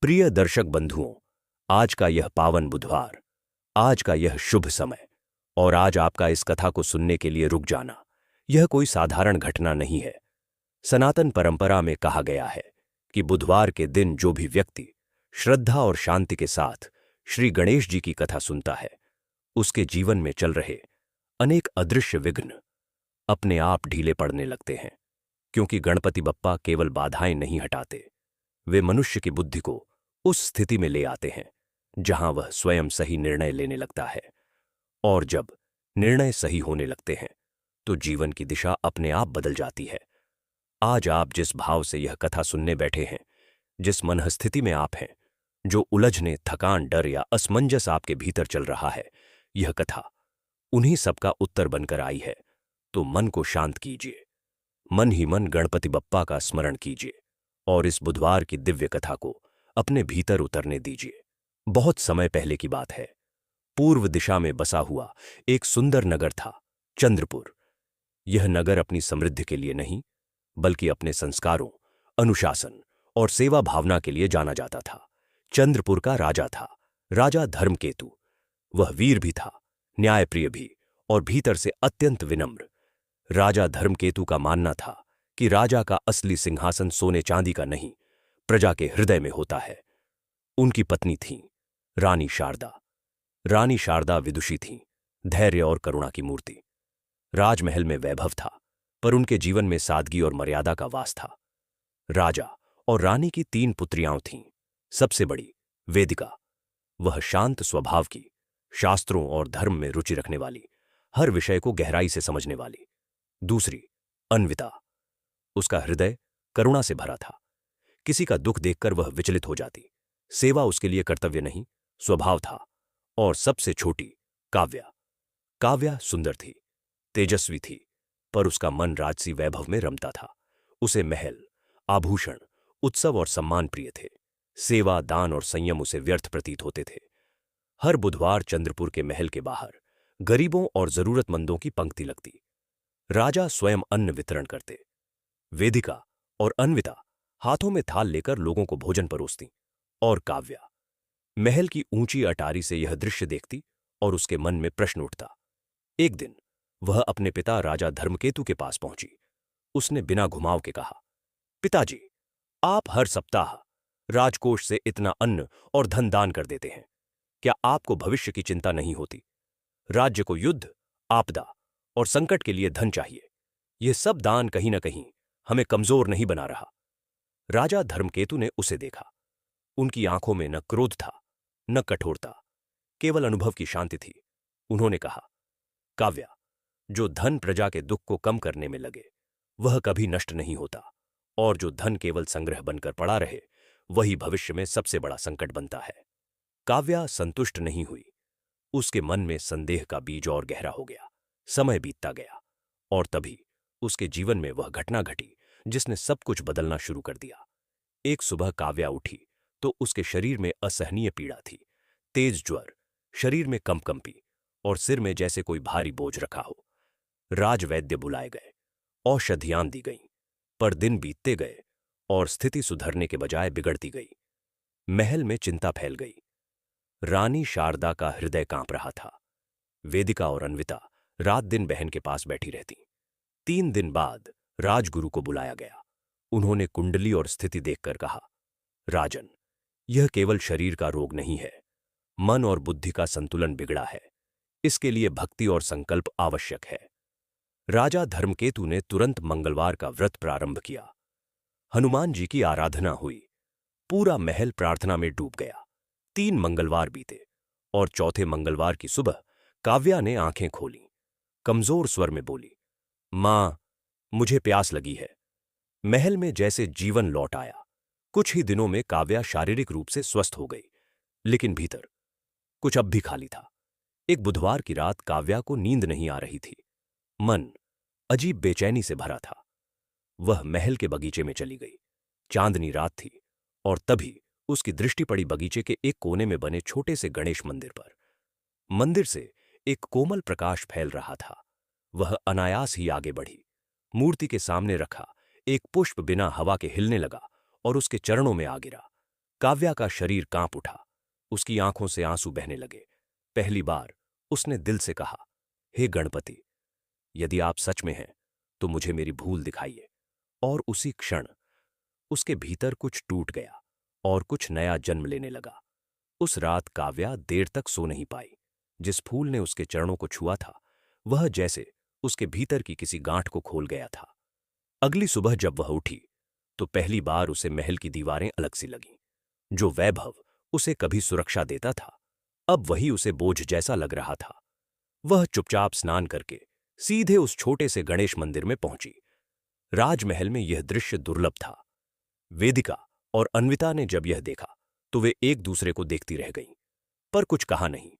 प्रिय दर्शक बंधुओं, आज का यह पावन बुधवार, आज का यह शुभ समय और आज आपका इस कथा को सुनने के लिए रुक जाना, यह कोई साधारण घटना नहीं है। सनातन परंपरा में कहा गया है कि बुधवार के दिन जो भी व्यक्ति श्रद्धा और शांति के साथ श्री गणेश जी की कथा सुनता है, उसके जीवन में चल रहे अनेक अदृश्य विघ्न अपने आप ढीले पड़ने लगते हैं, क्योंकि गणपति बप्पा केवल बाधाएं नहीं हटाते, वे मनुष्य की बुद्धि को उस स्थिति में ले आते हैं जहां वह स्वयं सही निर्णय लेने लगता है। और जब निर्णय सही होने लगते हैं तो जीवन की दिशा अपने आप बदल जाती है। आज आप जिस भाव से यह कथा सुनने बैठे हैं, जिस मनःस्थिति में आप हैं, जो उलझने, थकान, डर या असमंजस आपके भीतर चल रहा है, यह कथा उन्हीं सबका उत्तर बनकर आई है। तो मन को शांत कीजिए, मन ही मन गणपति बप्पा का स्मरण कीजिए और इस बुधवार की दिव्य कथा को अपने भीतर उतरने दीजिए। बहुत समय पहले की बात है। पूर्व दिशा में बसा हुआ एक सुंदर नगर था, चंद्रपुर। यह नगर अपनी समृद्धि के लिए नहीं, बल्कि अपने संस्कारों, अनुशासन और सेवा भावना के लिए जाना जाता था। चंद्रपुर का राजा था राजा धर्मकेतु। वह वीर भी था, न्यायप्रिय भी और भीतर से अत्यंत विनम्र। राजा धर्मकेतु का मानना था कि राजा का असली सिंहासन सोने चांदी का नहीं, प्रजा के हृदय में होता है। उनकी पत्नी थीं रानी शारदा। रानी शारदा विदुषी थीं, धैर्य और करुणा की मूर्ति। राजमहल में वैभव था, पर उनके जीवन में सादगी और मर्यादा का वास था। राजा और रानी की 3 पुत्रियां थीं। सबसे बड़ी वेदिका, वह शांत स्वभाव की, शास्त्रों और धर्म में रुचि रखने वाली, हर विषय को गहराई से समझने वाली। दूसरी अन्विता, उसका हृदय करुणा से भरा था। किसी का दुख देखकर वह विचलित हो जाती। सेवा उसके लिए कर्तव्य नहीं, स्वभाव था। और सबसे छोटी काव्या। काव्या सुंदर थी, तेजस्वी थी, पर उसका मन राजसी वैभव में रमता था। उसे महल, आभूषण, उत्सव और सम्मान प्रिय थे। सेवा, दान और संयम उसे व्यर्थ प्रतीत होते थे। हर बुधवार चंद्रपुर के महल के बाहर गरीबों और जरूरतमंदों की पंक्ति लगती। राजा स्वयं अन्न वितरण करते। वेदिका और अन्विता हाथों में थाल लेकर लोगों को भोजन परोसती, और काव्या महल की ऊंची अटारी से यह दृश्य देखती और उसके मन में प्रश्न उठता। एक दिन वह अपने पिता राजा धर्मकेतु के पास पहुंची। उसने बिना घुमाव के कहा, पिताजी, आप हर सप्ताह राजकोष से इतना अन्न और धन दान कर देते हैं। क्या आपको भविष्य की चिंता नहीं होती? राज्य को युद्ध, आपदा और संकट के लिए धन चाहिए। यह सब दान कहीं न कहीं हमें कमजोर नहीं बना रहा? राजा धर्मकेतु ने उसे देखा। उनकी आंखों में न क्रोध था, न कठोरता, केवल अनुभव की शांति थी। उन्होंने कहा, काव्या, जो धन प्रजा के दुख को कम करने में लगे, वह कभी नष्ट नहीं होता, और जो धन केवल संग्रह बनकर पड़ा रहे, वही भविष्य में सबसे बड़ा संकट बनता है। काव्या संतुष्ट नहीं हुई। उसके मन में संदेह का बीज और गहरा हो गया। समय बीतता गया और तभी उसके जीवन में वह घटना घटी जिसने सब कुछ बदलना शुरू कर दिया। एक सुबह काव्या उठी तो उसके शरीर में असहनीय पीड़ा थी। तेज ज्वर, शरीर में कंपकंपी और सिर में जैसे कोई भारी बोझ रखा हो। राजवैद्य बुलाए गए, औषधियां दी गईं, पर दिन बीतते गए और स्थिति सुधरने के बजाय बिगड़ती गई। महल में चिंता फैल गई। रानी शारदा का हृदय कांप रहा था। वेदिका और अन्विता रात दिन बहन के पास बैठी रहती। 3 दिन बाद राजगुरु को बुलाया गया। उन्होंने कुंडली और स्थिति देखकर कहा, राजन, यह केवल शरीर का रोग नहीं है, मन और बुद्धि का संतुलन बिगड़ा है। इसके लिए भक्ति और संकल्प आवश्यक है। राजा धर्मकेतु ने तुरंत मंगलवार का व्रत प्रारंभ किया। हनुमान जी की आराधना हुई। पूरा महल प्रार्थना में डूब गया। 3 मंगलवार बीते और चौथे मंगलवार की सुबह काव्या ने आंखें खोली। कमजोर स्वर में बोली, मां, मुझे प्यास लगी है। महल में जैसे जीवन लौट आया। कुछ ही दिनों में काव्या शारीरिक रूप से स्वस्थ हो गई, लेकिन भीतर कुछ अब भी खाली था। एक बुधवार की रात काव्या को नींद नहीं आ रही थी। मन अजीब बेचैनी से भरा था। वह महल के बगीचे में चली गई। चांदनी रात थी और तभी उसकी दृष्टि पड़ी बगीचे के एक कोने में बने छोटे से गणेश मंदिर पर। मंदिर से एक कोमल प्रकाश फैल रहा था। वह अनायास ही आगे बढ़ी। मूर्ति के सामने रखा एक पुष्प बिना हवा के हिलने लगा और उसके चरणों में आ गिरा। काव्या का शरीर कांप उठा, उसकी आंखों से आंसू बहने लगे। पहली बार उसने दिल से कहा, हे गणपति, यदि आप सच में हैं तो मुझे मेरी भूल दिखाइए। और उसी क्षण उसके भीतर कुछ टूट गया और कुछ नया जन्म लेने लगा। उस रात काव्या देर तक सो नहीं पाई। जिस फूल ने उसके चरणों को छुआ था, वह जैसे उसके भीतर की किसी गांठ को खोल गया था। अगली सुबह जब वह उठी तो पहली बार उसे महल की दीवारें अलग सी लगीं। जो वैभव उसे कभी सुरक्षा देता था, अब वही उसे बोझ जैसा लग रहा था। वह चुपचाप स्नान करके सीधे उस छोटे से गणेश मंदिर में पहुंची। राजमहल में यह दृश्य दुर्लभ था। वेदिका और अन्विता ने जब यह देखा तो वे एक दूसरे को देखती रह गईं, पर कुछ कहा नहीं।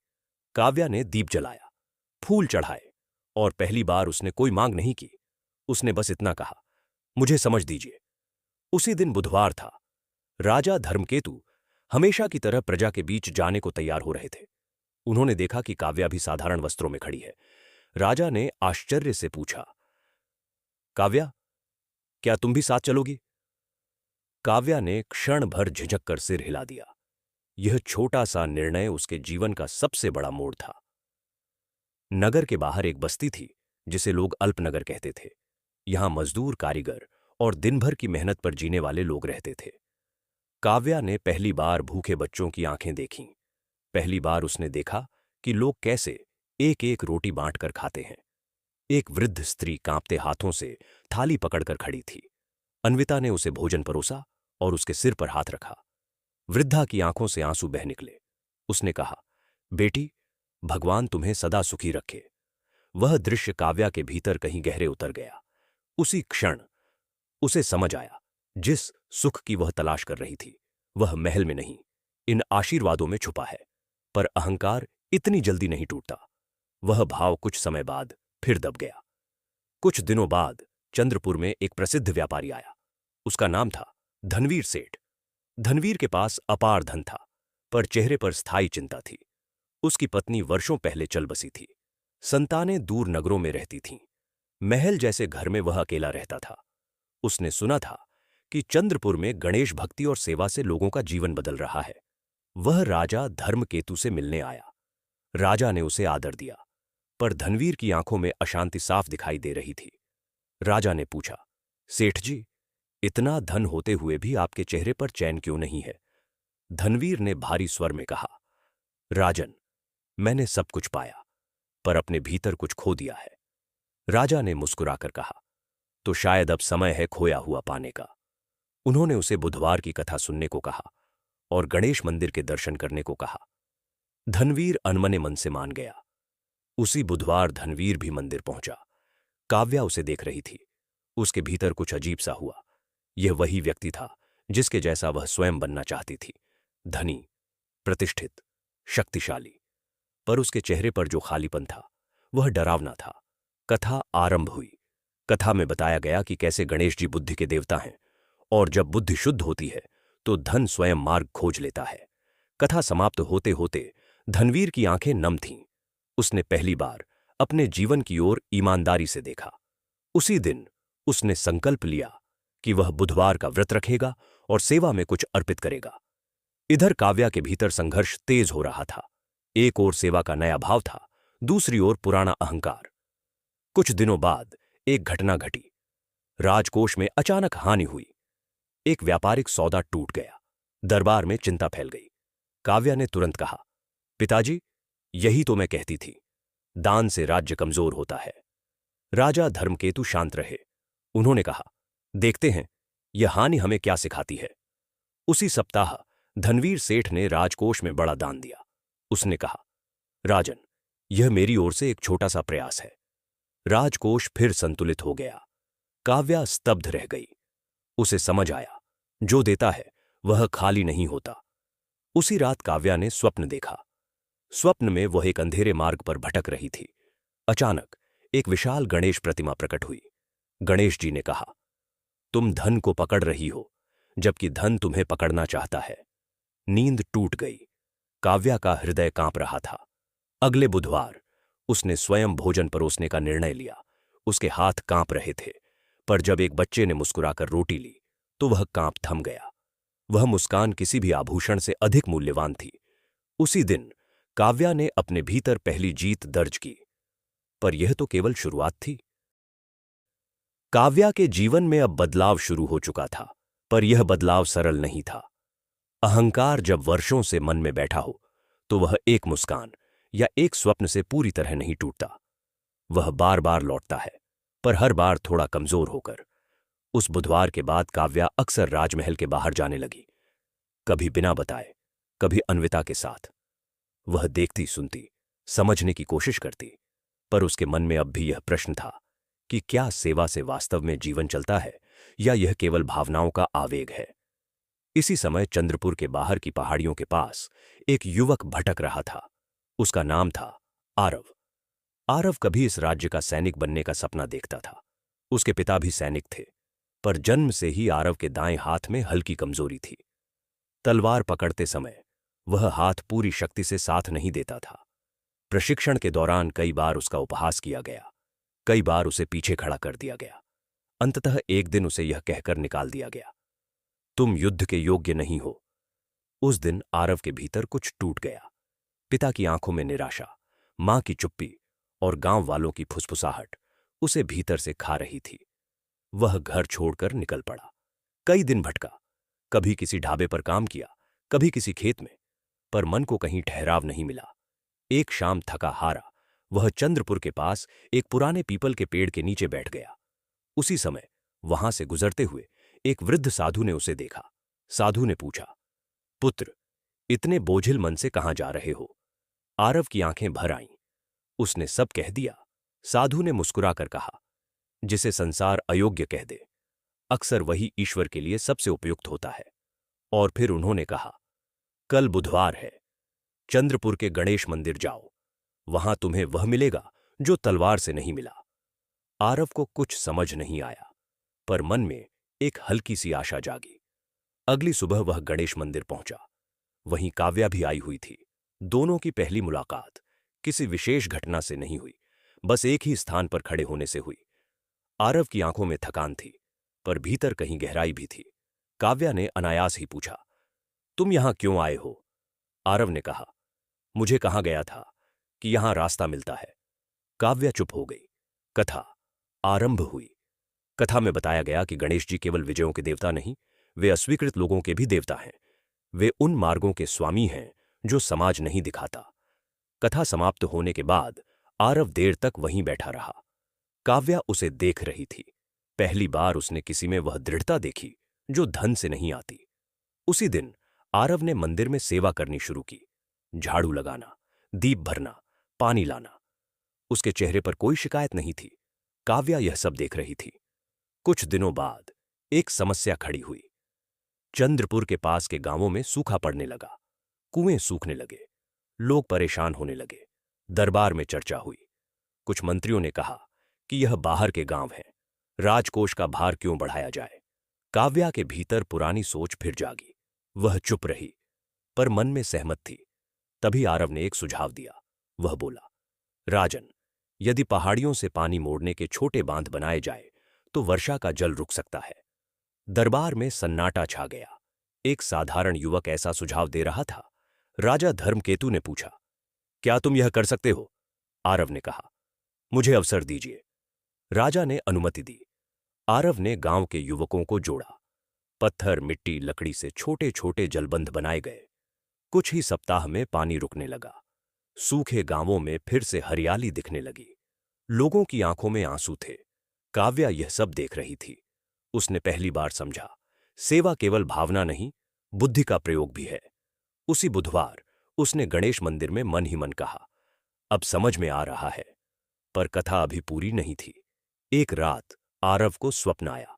काव्या ने दीप जलाया, फूल चढ़ाए, और पहली बार उसने कोई मांग नहीं की। उसने बस इतना कहा, मुझे समझ दीजिए। उसी दिन बुधवार था। राजा धर्मकेतु हमेशा की तरह प्रजा के बीच जाने को तैयार हो रहे थे। उन्होंने देखा कि काव्या भी साधारण वस्त्रों में खड़ी है। राजा ने आश्चर्य से पूछा, काव्या, क्या तुम भी साथ चलोगी? काव्या ने क्षण भर झिझक कर सिर हिला दिया। यह छोटा सा निर्णय उसके जीवन का सबसे बड़ा मोड़ था। नगर के बाहर एक बस्ती थी जिसे लोग अल्पनगर कहते थे। यहां मजदूर, कारीगर और दिन भर की मेहनत पर जीने वाले लोग रहते थे। काव्या ने पहली बार भूखे बच्चों की आंखें देखीं। पहली बार उसने देखा कि लोग कैसे एक एक रोटी बांटकर खाते हैं। एक वृद्ध स्त्री कांपते हाथों से थाली पकड़कर खड़ी थी। अन्विता ने उसे भोजन परोसा और उसके सिर पर हाथ रखा। वृद्धा की आंखों से आंसू बह निकले। उसने कहा, बेटी, भगवान तुम्हें सदा सुखी रखे। वह दृश्य काव्या के भीतर कहीं गहरे उतर गया। उसी क्षण उसे समझ आया, जिस सुख की वह तलाश कर रही थी वह महल में नहीं, इन आशीर्वादों में छुपा है। पर अहंकार इतनी जल्दी नहीं टूटता। वह भाव कुछ समय बाद फिर दब गया। कुछ दिनों बाद चंद्रपुर में एक प्रसिद्ध व्यापारी आया। उसका नाम था धनवीर सेठ। धनवीर के पास अपार धन था, पर चेहरे पर स्थायी चिंता थी। उसकी पत्नी वर्षों पहले चल बसी थी। संतानें दूर नगरों में रहती थीं। महल जैसे घर में वह अकेला रहता था। उसने सुना था कि चंद्रपुर में गणेश भक्ति और सेवा से लोगों का जीवन बदल रहा है। वह राजा धर्मकेतु से मिलने आया। राजा ने उसे आदर दिया, पर धनवीर की आंखों में अशांति साफ दिखाई दे रही थी। राजा ने पूछा, सेठ जी, इतना धन होते हुए भी आपके चेहरे पर चैन क्यों नहीं है? धनवीर ने भारी स्वर में कहा, राजन, मैंने सब कुछ पाया, पर अपने भीतर कुछ खो दिया है। राजा ने मुस्कुराकर कहा, तो शायद अब समय है खोया हुआ पाने का। उन्होंने उसे बुधवार की कथा सुनने को कहा और गणेश मंदिर के दर्शन करने को कहा। धनवीर अनमने मन से मान गया। उसी बुधवार धनवीर भी मंदिर पहुंचा। काव्या उसे देख रही थी। उसके भीतर कुछ अजीब सा हुआ। यह वही व्यक्ति था जिसके जैसा वह स्वयं बनना चाहती थी, धनी, प्रतिष्ठित, शक्तिशाली। पर उसके चेहरे पर जो खालीपन था वह डरावना था। कथा आरंभ हुई। कथा में बताया गया कि कैसे गणेश जी बुद्धि के देवता हैं और जब बुद्धि शुद्ध होती है तो धन स्वयं मार्ग खोज लेता है। कथा समाप्त होते होते धनवीर की आंखें नम थीं। उसने पहली बार अपने जीवन की ओर ईमानदारी से देखा। उसी दिन उसने संकल्प लिया कि वह बुधवार का व्रत रखेगा और सेवा में कुछ अर्पित करेगा। इधर काव्या के भीतर संघर्ष तेज हो रहा था। एक ओर सेवा का नया भाव था, दूसरी ओर पुराना अहंकार। कुछ दिनों बाद एक घटना घटी। राजकोष में अचानक हानि हुई। एक व्यापारिक सौदा टूट गया। दरबार में चिंता फैल गई। काव्या ने तुरंत कहा, पिताजी, यही तो मैं कहती थी, दान से राज्य कमजोर होता है। राजा धर्मकेतु शांत रहे। उन्होंने कहा, देखते हैं यह हानि हमें क्या सिखाती है। उसी सप्ताह धनवीर सेठ ने राजकोष में बड़ा दान दिया। उसने कहा, राजन, यह मेरी ओर से एक छोटा सा प्रयास है। राजकोष फिर संतुलित हो गया। काव्या स्तब्ध रह गई। उसे समझ आया, जो देता है वह खाली नहीं होता। उसी रात काव्या ने स्वप्न देखा। स्वप्न में वह एक अंधेरे मार्ग पर भटक रही थी। अचानक एक विशाल गणेश प्रतिमा प्रकट हुई। गणेश जी ने कहा, तुम धन को पकड़ रही हो, जबकि धन तुम्हें पकड़ना चाहता है। नींद टूट गई। काव्या का हृदय कांप रहा था। अगले बुधवार उसने स्वयं भोजन परोसने का निर्णय लिया। उसके हाथ कांप रहे थे, पर जब एक बच्चे ने मुस्कुराकर रोटी ली तो वह कांप थम गया। वह मुस्कान किसी भी आभूषण से अधिक मूल्यवान थी। उसी दिन काव्या ने अपने भीतर पहली जीत दर्ज की। पर यह तो केवल शुरुआत थी। काव्या के जीवन में अब बदलाव शुरू हो चुका था, पर यह बदलाव सरल नहीं था। अहंकार जब वर्षों से मन में बैठा हो तो वह एक मुस्कान या एक स्वप्न से पूरी तरह नहीं टूटता। वह बार बार लौटता है, पर हर बार थोड़ा कमजोर होकर। उस बुधवार के बाद काव्या अक्सर राजमहल के बाहर जाने लगी, कभी बिना बताए, कभी अन्विता के साथ। वह देखती, सुनती, समझने की कोशिश करती, पर उसके मन में अब भी यह प्रश्न था कि क्या सेवा से वास्तव में जीवन चलता है या यह केवल भावनाओं का आवेग है। इसी समय चंद्रपुर के बाहर की पहाड़ियों के पास एक युवक भटक रहा था। उसका नाम था आरव। आरव कभी इस राज्य का सैनिक बनने का सपना देखता था। उसके पिता भी सैनिक थे, पर जन्म से ही आरव के दाएं हाथ में हल्की कमजोरी थी। तलवार पकड़ते समय वह हाथ पूरी शक्ति से साथ नहीं देता था। प्रशिक्षण के दौरान कई बार उसका उपहास किया गया, कई बार उसे पीछे खड़ा कर दिया गया। अंततः एक दिन उसे यह कहकर निकाल दिया गया, तुम युद्ध के योग्य नहीं हो। उस दिन आरव के भीतर कुछ टूट गया। पिता की आंखों में निराशा, मां की चुप्पी और गांव वालों की फुसफुसाहट उसे भीतर से खा रही थी। वह घर छोड़कर निकल पड़ा। कई दिन भटका, कभी किसी ढाबे पर काम किया, कभी किसी खेत में, पर मन को कहीं ठहराव नहीं मिला। एक शाम थका हारा वह चंद्रपुर के पास एक पुराने पीपल के पेड़ के नीचे बैठ गया। उसी समय वहां से गुजरते हुए एक वृद्ध साधु ने उसे देखा। साधु ने पूछा, पुत्र, इतने बोझिल मन से कहां जा रहे हो? आरव की आंखें भर आईं। उसने सब कह दिया। साधु ने मुस्कुराकर कहा, जिसे संसार अयोग्य कह दे, अक्सर वही ईश्वर के लिए सबसे उपयुक्त होता है। और फिर उन्होंने कहा, कल बुधवार है, चंद्रपुर के गणेश मंदिर जाओ, वहां तुम्हें वह मिलेगा जो तलवार से नहीं मिला। आरव को कुछ समझ नहीं आया, पर मन में एक हल्की सी आशा जागी। अगली सुबह वह गणेश मंदिर पहुंचा। वहीं काव्या भी आई हुई थी। दोनों की पहली मुलाकात किसी विशेष घटना से नहीं हुई, बस एक ही स्थान पर खड़े होने से हुई। आरव की आंखों में थकान थी, पर भीतर कहीं गहराई भी थी। काव्या ने अनायास ही पूछा, तुम यहां क्यों आए हो? आरव ने कहा, मुझे कहा गया था कि यहां रास्ता मिलता है। काव्या चुप हो गई। कथा आरंभ हुई। कथा में बताया गया कि गणेश जी केवल विजयों के देवता नहीं, वे अस्वीकृत लोगों के भी देवता हैं। वे उन मार्गों के स्वामी हैं जो समाज नहीं दिखाता। कथा समाप्त होने के बाद आरव देर तक वहीं बैठा रहा। काव्या उसे देख रही थी। पहली बार उसने किसी में वह दृढ़ता देखी जो धन से नहीं आती। उसी दिन आरव ने मंदिर में सेवा करनी शुरू की। झाड़ू लगाना, दीप भरना, पानी लाना। उसके चेहरे पर कोई शिकायत नहीं थी। काव्या यह सब देख रही थी। कुछ दिनों बाद एक समस्या खड़ी हुई। चंद्रपुर के पास के गांवों में सूखा पड़ने लगा। कुएं सूखने लगे, लोग परेशान होने लगे। दरबार में चर्चा हुई। कुछ मंत्रियों ने कहा कि यह बाहर के गांव हैं, राजकोष का भार क्यों बढ़ाया जाए। काव्या के भीतर पुरानी सोच फिर जागी। वह चुप रही, पर मन में सहमत थी। तभी आरव ने एक सुझाव दिया। वह बोला, राजन, यदि पहाड़ियों से पानी मोड़ने के छोटे बांध बनाए जाए तो वर्षा का जल रुक सकता है। दरबार में सन्नाटा छा गया। एक साधारण युवक ऐसा सुझाव दे रहा था। राजा धर्मकेतु ने पूछा, क्या तुम यह कर सकते हो? आरव ने कहा, मुझे अवसर दीजिए। राजा ने अनुमति दी। आरव ने गांव के युवकों को जोड़ा। पत्थर, मिट्टी, लकड़ी से छोटे छोटे जलबंध बनाए गए। कुछ ही सप्ताह में पानी रुकने लगा। सूखे गांवों में फिर से हरियाली दिखने लगी। लोगों की आंखों में आंसू थे। काव्या यह सब देख रही थी। उसने पहली बार समझा, सेवा केवल भावना नहीं, बुद्धि का प्रयोग भी है। उसी बुधवार उसने गणेश मंदिर में मन ही मन कहा, अब समझ में आ रहा है। पर कथा अभी पूरी नहीं थी। एक रात आरव को स्वप्न आया।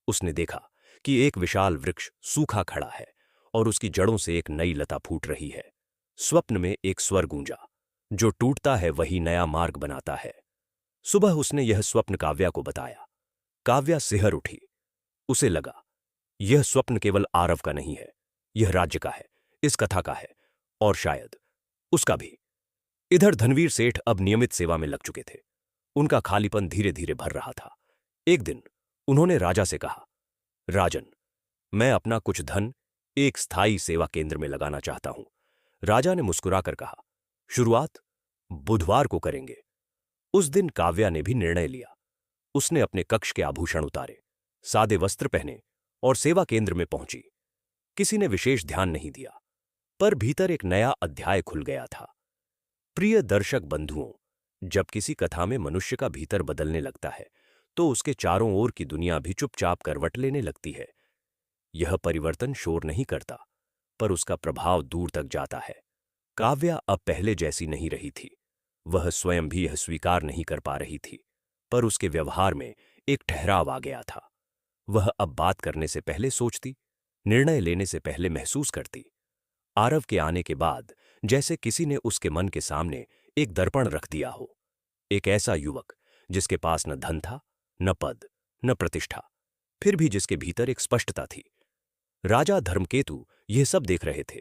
उसने देखा कि एक विशाल वृक्ष सूखा खड़ा है और उसकी जड़ों से एक नई लता फूट रही है। स्वप्न में एक स्वर गूंजा, जो टूटता है वही नया मार्ग बनाता है। सुबह उसने यह स्वप्न काव्या को बताया। काव्या सिहर उठी। उसे लगा, यह स्वप्न केवल आरव का नहीं है, यह राज्य का है, इस कथा का है, और शायद उसका भी। इधर धनवीर सेठ अब नियमित सेवा में लग चुके थे। उनका खालीपन धीरे धीरे भर रहा था। एक दिन उन्होंने राजा से कहा, राजन, मैं अपना कुछ धन एक स्थायी सेवा केंद्र में लगाना चाहता हूं। राजा ने मुस्कुराकर कहा, शुरुआत बुधवार को करेंगे। उस दिन काव्या ने भी निर्णय लिया। उसने अपने कक्ष के आभूषण उतारे, सादे वस्त्र पहने और सेवा केंद्र में पहुंची। किसी ने विशेष ध्यान नहीं दिया, पर भीतर एक नया अध्याय खुल गया था। प्रिय दर्शक बंधुओं, जब किसी कथा में मनुष्य का भीतर बदलने लगता है तो उसके चारों ओर की दुनिया भी चुपचाप करवट लेने लगती है। यह परिवर्तन शोर नहीं करता, पर उसका प्रभाव दूर तक जाता है। काव्या अब पहले जैसी नहीं रही थी। वह स्वयं भी यह स्वीकार नहीं कर पा रही थी, पर उसके व्यवहार में एक ठहराव आ गया था। वह अब बात करने से पहले सोचती, निर्णय लेने से पहले महसूस करती। आरव के आने के बाद जैसे किसी ने उसके मन के सामने एक दर्पण रख दिया हो। एक ऐसा युवक जिसके पास न धन था, न पद, न प्रतिष्ठा, फिर भी जिसके भीतर एक स्पष्टता थी। राजा धर्मकेतु यह सब देख रहे थे।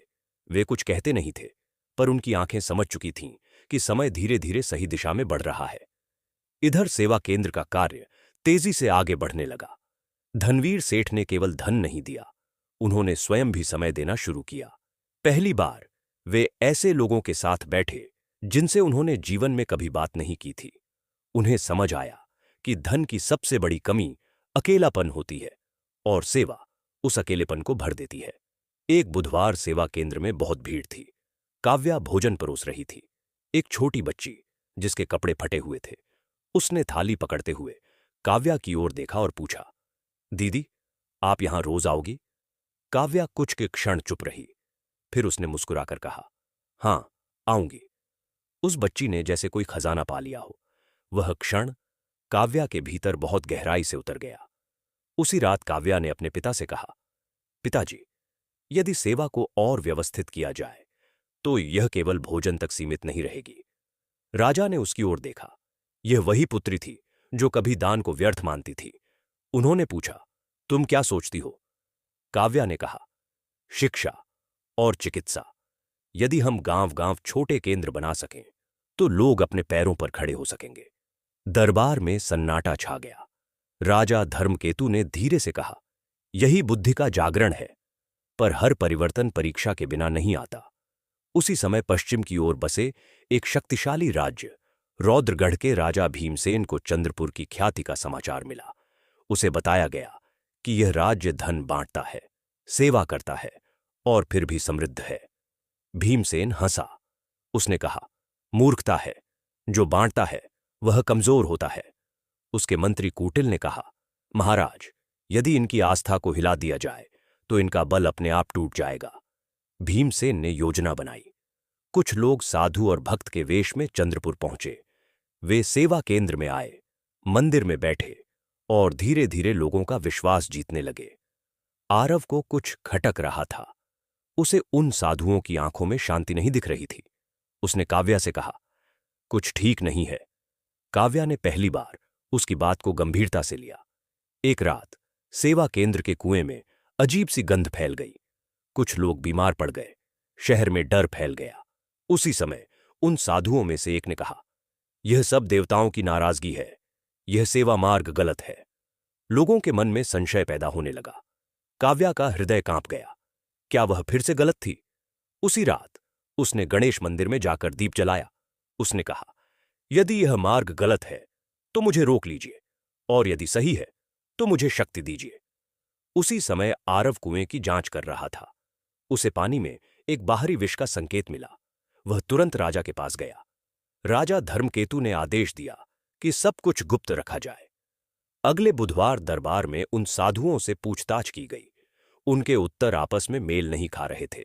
वे कुछ कहते नहीं थे, पर उनकी आंखें समझ चुकी थीं कि समय धीरे धीरे सही दिशा में बढ़ रहा है। इधर सेवा केंद्र का कार्य तेजी से आगे बढ़ने लगा। धनवीर सेठ ने केवल धन नहीं दिया, उन्होंने स्वयं भी समय देना शुरू किया। पहली बार वे ऐसे लोगों के साथ बैठे जिनसे उन्होंने जीवन में कभी बात नहीं की थी। उन्हें समझ आया कि धन की सबसे बड़ी कमी अकेलापन होती है और सेवा उस अकेलेपन को भर देती है। एक बुधवार सेवा केंद्र में बहुत भीड़ थी। काव्या भोजन परोस रही थी। एक छोटी बच्ची जिसके कपड़े फटे हुए थे, उसने थाली पकड़ते हुए काव्या की ओर देखा और पूछा, दीदी, आप यहां रोज आओगी? काव्या कुछ के क्षण चुप रही, फिर उसने मुस्कुराकर कहा, हां, आऊंगी। उस बच्ची ने जैसे कोई खजाना पा लिया हो। वह क्षण काव्या के भीतर बहुत गहराई से उतर गया। उसी रात काव्या ने अपने पिता से कहा, पिताजी, यदि सेवा को और व्यवस्थित किया जाए तो यह केवल भोजन तक सीमित नहीं रहेगी। राजा ने उसकी ओर देखा। यह वही पुत्री थी जो कभी दान को व्यर्थ मानती थी। उन्होंने पूछा, तुम क्या सोचती हो? काव्या ने कहा, शिक्षा और चिकित्सा। यदि हम गांव-गांव छोटे केंद्र बना सकें तो लोग अपने पैरों पर खड़े हो सकेंगे। दरबार में सन्नाटा छा गया। राजा धर्मकेतु ने धीरे से कहा, यही बुद्धि का जागरण है, पर हर परिवर्तन परीक्षा के बिना नहीं आता। उसी समय पश्चिम की ओर बसे एक शक्तिशाली राज्य रौद्रगढ़ के राजा भीमसेन को चंद्रपुर की ख्याति का समाचार मिला। उसे बताया गया कि यह राज्य धन बांटता है, सेवा करता है और फिर भी समृद्ध है। भीमसेन हंसा। उसने कहा, मूर्खता है, जो बांटता है वह कमजोर होता है। उसके मंत्री कुटिल ने कहा, महाराज, यदि इनकी आस्था को हिला दिया जाए तो इनका बल अपने आप टूट जाएगा। भीमसेन ने योजना बनाई। कुछ लोग साधु और भक्त के वेश में चंद्रपुर पहुंचे। वे सेवा केंद्र में आए, मंदिर में बैठे और धीरे धीरे लोगों का विश्वास जीतने लगे। आरव को कुछ खटक रहा था। उसे उन साधुओं की आंखों में शांति नहीं दिख रही थी। उसने काव्या से कहा, कुछ ठीक नहीं है। काव्या ने पहली बार उसकी बात को गंभीरता से लिया। एक रात सेवा केंद्र के कुएं में अजीब सी गंध फैल गई। कुछ लोग बीमार पड़ गए। शहर में डर फैल गया। उसी समय उन साधुओं में से एक ने कहा, यह सब देवताओं की नाराजगी है, यह सेवा मार्ग गलत है। लोगों के मन में संशय पैदा होने लगा। काव्या का हृदय कांप गया। क्या वह फिर से गलत थी? उसी रात उसने गणेश मंदिर में जाकर दीप जलाया। उसने कहा, यदि यह मार्ग गलत है तो मुझे रोक लीजिए, और यदि सही है तो मुझे शक्ति दीजिए। उसी समय आरव कुएं की जांच कर रहा था। उसे पानी में एक बाहरी विष का संकेत मिला। वह तुरंत राजा के पास गया। राजा धर्मकेतु ने आदेश दिया कि सब कुछ गुप्त रखा जाए। अगले बुधवार दरबार में उन साधुओं से पूछताछ की गई। उनके उत्तर आपस में मेल नहीं खा रहे थे।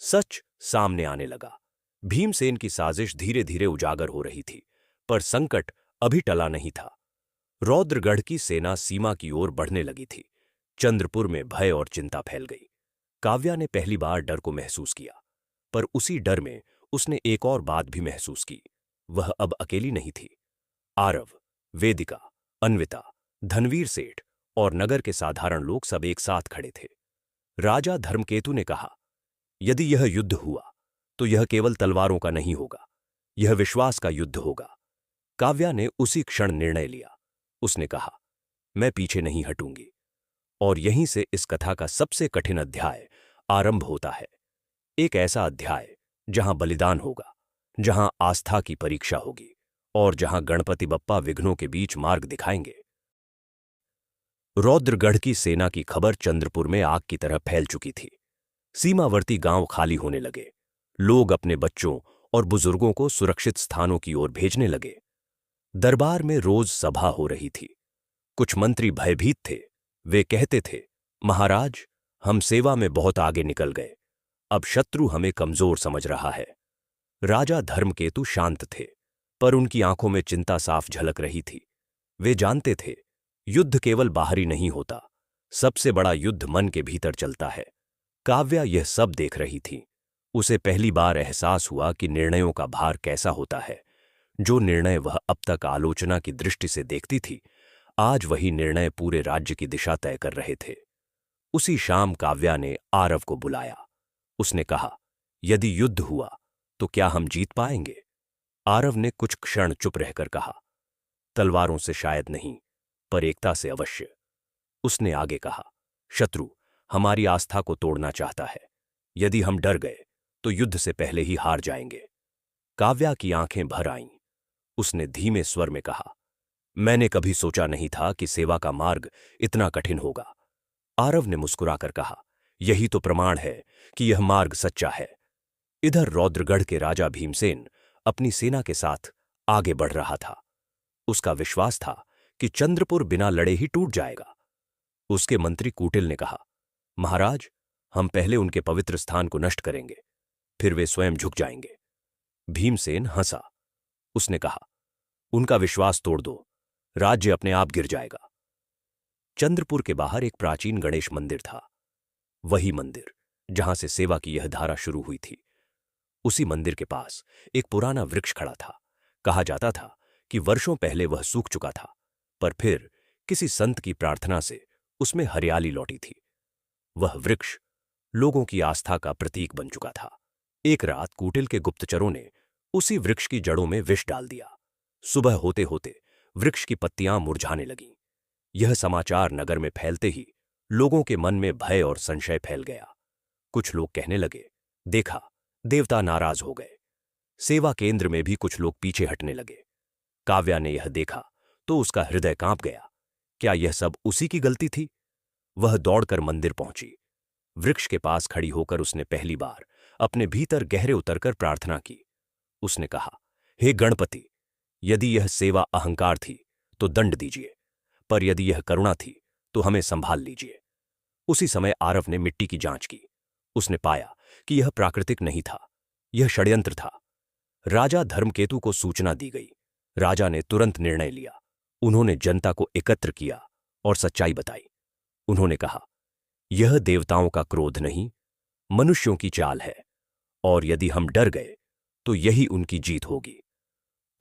सच सामने आने लगा। भीमसेन की साजिश धीरे धीरे उजागर हो रही थी, पर संकट अभी टला नहीं था। रौद्रगढ़ की सेना सीमा की ओर बढ़ने लगी थी। चंद्रपुर में भय और चिंता फैल गई। काव्या ने पहली बार डर को महसूस किया, पर उसी डर में उसने एक और बात भी महसूस की। वह अब अकेली नहीं थी। आरव, वेदिका, अन्विता, धनवीर सेठ और नगर के साधारण लोग सब एक साथ खड़े थे। राजा धर्मकेतु ने कहा, यदि यह युद्ध हुआ तो यह केवल तलवारों का नहीं होगा, यह विश्वास का युद्ध होगा। काव्या ने उसी क्षण निर्णय लिया। उसने कहा, मैं पीछे नहीं हटूंगी। और यहीं से इस कथा का सबसे कठिन अध्याय आरंभ होता है। एक ऐसा अध्याय जहां बलिदान होगा, जहां आस्था की परीक्षा होगी और जहां गणपति बप्पा विघ्नों के बीच मार्ग दिखाएंगे। रौद्रगढ़ की सेना की खबर चंद्रपुर में आग की तरह फैल चुकी थी। सीमावर्ती गांव खाली होने लगे। लोग अपने बच्चों और बुजुर्गों को सुरक्षित स्थानों की ओर भेजने लगे। दरबार में रोज सभा हो रही थी। कुछ मंत्री भयभीत थे। वे कहते थे, महाराज, हम सेवा में बहुत आगे निकल गए, अब शत्रु हमें कमजोर समझ रहा है। राजा धर्मकेतु शांत थे, पर उनकी आंखों में चिंता साफ झलक रही थी। वे जानते थे, युद्ध केवल बाहरी नहीं होता, सबसे बड़ा युद्ध मन के भीतर चलता है। काव्या यह सब देख रही थी। उसे पहली बार एहसास हुआ कि निर्णयों का भार कैसा होता है। जो निर्णय वह अब तक आलोचना की दृष्टि से देखती थी, आज वही निर्णय पूरे राज्य की दिशा तय कर रहे थे। उसी शाम काव्या ने आरव को बुलाया। उसने कहा, यदि युद्ध हुआ तो क्या हम जीत पाएंगे? आरव ने कुछ क्षण चुप रहकर कहा, तलवारों से शायद नहीं, पर एकता से अवश्य। उसने आगे कहा, शत्रु हमारी आस्था को तोड़ना चाहता है। यदि हम डर गए तो युद्ध से पहले ही हार जाएंगे। काव्या की आंखें भर आईं। उसने धीमे स्वर में कहा, मैंने कभी सोचा नहीं था कि सेवा का मार्ग इतना कठिन होगा। आरव ने मुस्कुराकर कहा, यही तो प्रमाण है कि यह मार्ग सच्चा है। इधर रौद्रगढ़ के राजा भीमसेन अपनी सेना के साथ आगे बढ़ रहा था। उसका विश्वास था कि चंद्रपुर बिना लड़े ही टूट जाएगा। उसके मंत्री कूटिल ने कहा, महाराज, हम पहले उनके पवित्र स्थान को नष्ट करेंगे, फिर वे स्वयं झुक जाएंगे। भीमसेन हंसा। उसने कहा, उनका विश्वास तोड़ दो, राज्य अपने आप गिर जाएगा। चंद्रपुर के बाहर एक प्राचीन गणेश मंदिर था। वही मंदिर जहां से सेवा की यह धारा शुरू हुई थी। उसी मंदिर के पास एक पुराना वृक्ष खड़ा था। कहा जाता था कि वर्षों पहले वह सूख चुका था, पर फिर किसी संत की प्रार्थना से उसमें हरियाली लौटी थी। वह वृक्ष लोगों की आस्था का प्रतीक बन चुका था। एक रात कूटिल के गुप्तचरों ने उसी वृक्ष की जड़ों में विष डाल दिया। सुबह होते होते वृक्ष की पत्तियां मुरझाने लगीं। यह समाचार नगर में फैलते ही लोगों के मन में भय और संशय फैल गया। कुछ लोग कहने लगे, देखा, देवता नाराज हो गए। सेवा केंद्र में भी कुछ लोग पीछे हटने लगे। काव्या ने यह देखा तो उसका हृदय कांप गया। क्या यह सब उसी की गलती थी? वह दौड़कर मंदिर पहुंची। वृक्ष के पास खड़ी होकर उसने पहली बार अपने भीतर गहरे उतरकर प्रार्थना की। उसने कहा, हे गणपति, यदि यह सेवा अहंकार थी तो दंड दीजिए, पर यदि यह करुणा थी तो हमें संभाल लीजिए। उसी समय आरव ने मिट्टी की जांच की। उसने पाया कि यह प्राकृतिक नहीं था, यह षड्यंत्र था। राजा धर्मकेतु को सूचना दी गई। राजा ने तुरंत निर्णय लिया। उन्होंने जनता को एकत्र किया और सच्चाई बताई। उन्होंने कहा, यह देवताओं का क्रोध नहीं, मनुष्यों की चाल है, और यदि हम डर गए तो यही उनकी जीत होगी।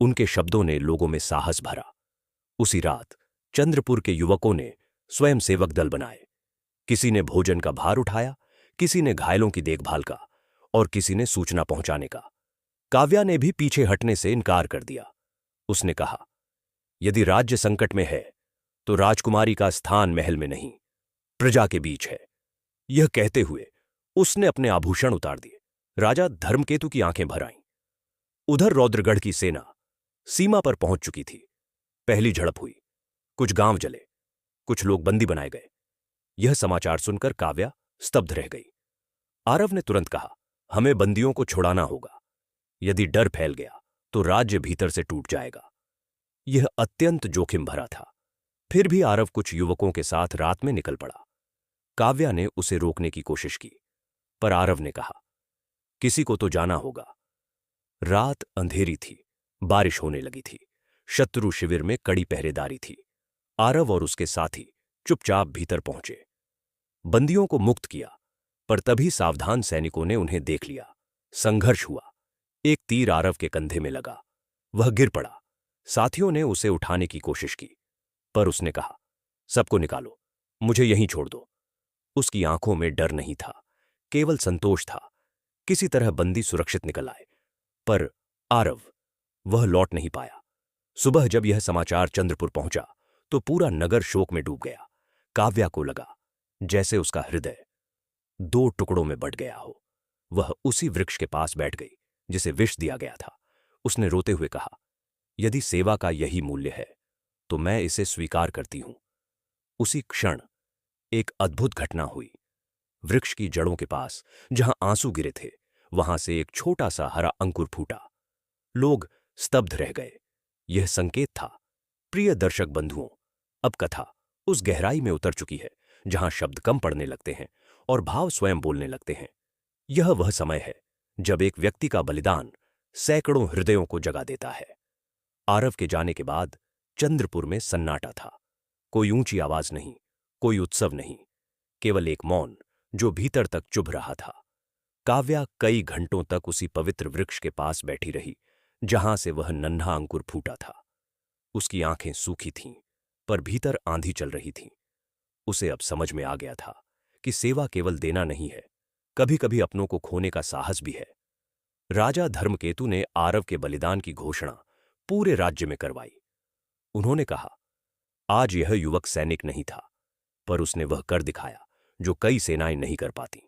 उनके शब्दों ने लोगों में साहस भरा। उसी रात चंद्रपुर के युवकों ने स्वयं सेवक दल बनाए। किसी ने भोजन का भार उठाया, किसी ने घायलों की देखभाल का, और किसी ने सूचना पहुंचाने का। काव्या ने भी पीछे हटने से इनकार कर दिया। उसने कहा, यदि राज्य संकट में है तो राजकुमारी का स्थान महल में नहीं, प्रजा के बीच है। यह कहते हुए उसने अपने आभूषण उतार दिए। राजा धर्मकेतु की आंखें भर आईं। उधर रौद्रगढ़ की सेना सीमा पर पहुंच चुकी थी। पहली झड़प हुई। कुछ गांव जले, कुछ लोग बंदी बनाए गए। यह समाचार सुनकर काव्या स्तब्ध रह गई। आरव ने तुरंत कहा, हमें बंदियों को छुड़ाना होगा। यदि डर फैल गया तो राज्य भीतर से टूट जाएगा। यह अत्यंत जोखिम भरा था। फिर भी आरव कुछ युवकों के साथ रात में निकल पड़ा। काव्या ने उसे रोकने की कोशिश की, पर आरव ने कहा, किसी को तो जाना होगा। रात अंधेरी थी, बारिश होने लगी थी। शत्रु शिविर में कड़ी पहरेदारी थी। आरव और उसके साथी चुपचाप भीतर पहुंचे। बंदियों को मुक्त किया, पर तभी सावधान सैनिकों ने उन्हें देख लिया। संघर्ष हुआ। एक तीर आरव के कंधे में लगा। वह गिर पड़ा। साथियों ने उसे उठाने की कोशिश की, पर उसने कहा, सबको निकालो, मुझे यहीं छोड़ दो। उसकी आंखों में डर नहीं था, केवल संतोष था। किसी तरह बंदी सुरक्षित निकल आए। पर आरव, वह लौट नहीं पाया। सुबह जब यह समाचार चंद्रपुर पहुंचा तो पूरा नगर शोक में डूब गया। काव्या को लगा जैसे उसका हृदय दो टुकड़ों में बंट गया हो। वह उसी वृक्ष के पास बैठ गई जिसे विष दिया गया था। उसने रोते हुए कहा, यदि सेवा का यही मूल्य है तो मैं इसे स्वीकार करती हूं। उसी क्षण एक अद्भुत घटना हुई। वृक्ष की जड़ों के पास जहां आंसू गिरे थे, वहां से एक छोटा सा हरा अंकुर फूटा। लोग स्तब्ध रह गए। यह संकेत था, प्रिय दर्शक बंधुओं, अब कथा उस गहराई में उतर चुकी है जहां शब्द कम पड़ने लगते हैं और भाव स्वयं बोलने लगते हैं। यह वह समय है जब एक व्यक्ति का बलिदान सैकड़ों हृदयों को जगा देता है। आरव के जाने के बाद चंद्रपुर में सन्नाटा था। कोई ऊंची आवाज नहीं, कोई उत्सव नहीं, केवल एक मौन जो भीतर तक चुभ रहा था। काव्या कई घंटों तक उसी पवित्र वृक्ष के पास बैठी रही जहां से वह नन्हा अंकुर फूटा था। उसकी आंखें सूखी थीं, पर भीतर आंधी चल रही थी। उसे अब समझ में आ गया था कि सेवा केवल देना नहीं है, कभी कभी अपनों को खोने का साहस भी है। राजा धर्मकेतु ने आरव के बलिदान की घोषणा पूरे राज्य में करवाई। उन्होंने कहा, आज यह युवक सैनिक नहीं था, पर उसने वह कर दिखाया जो कई सेनाएं नहीं कर पाती।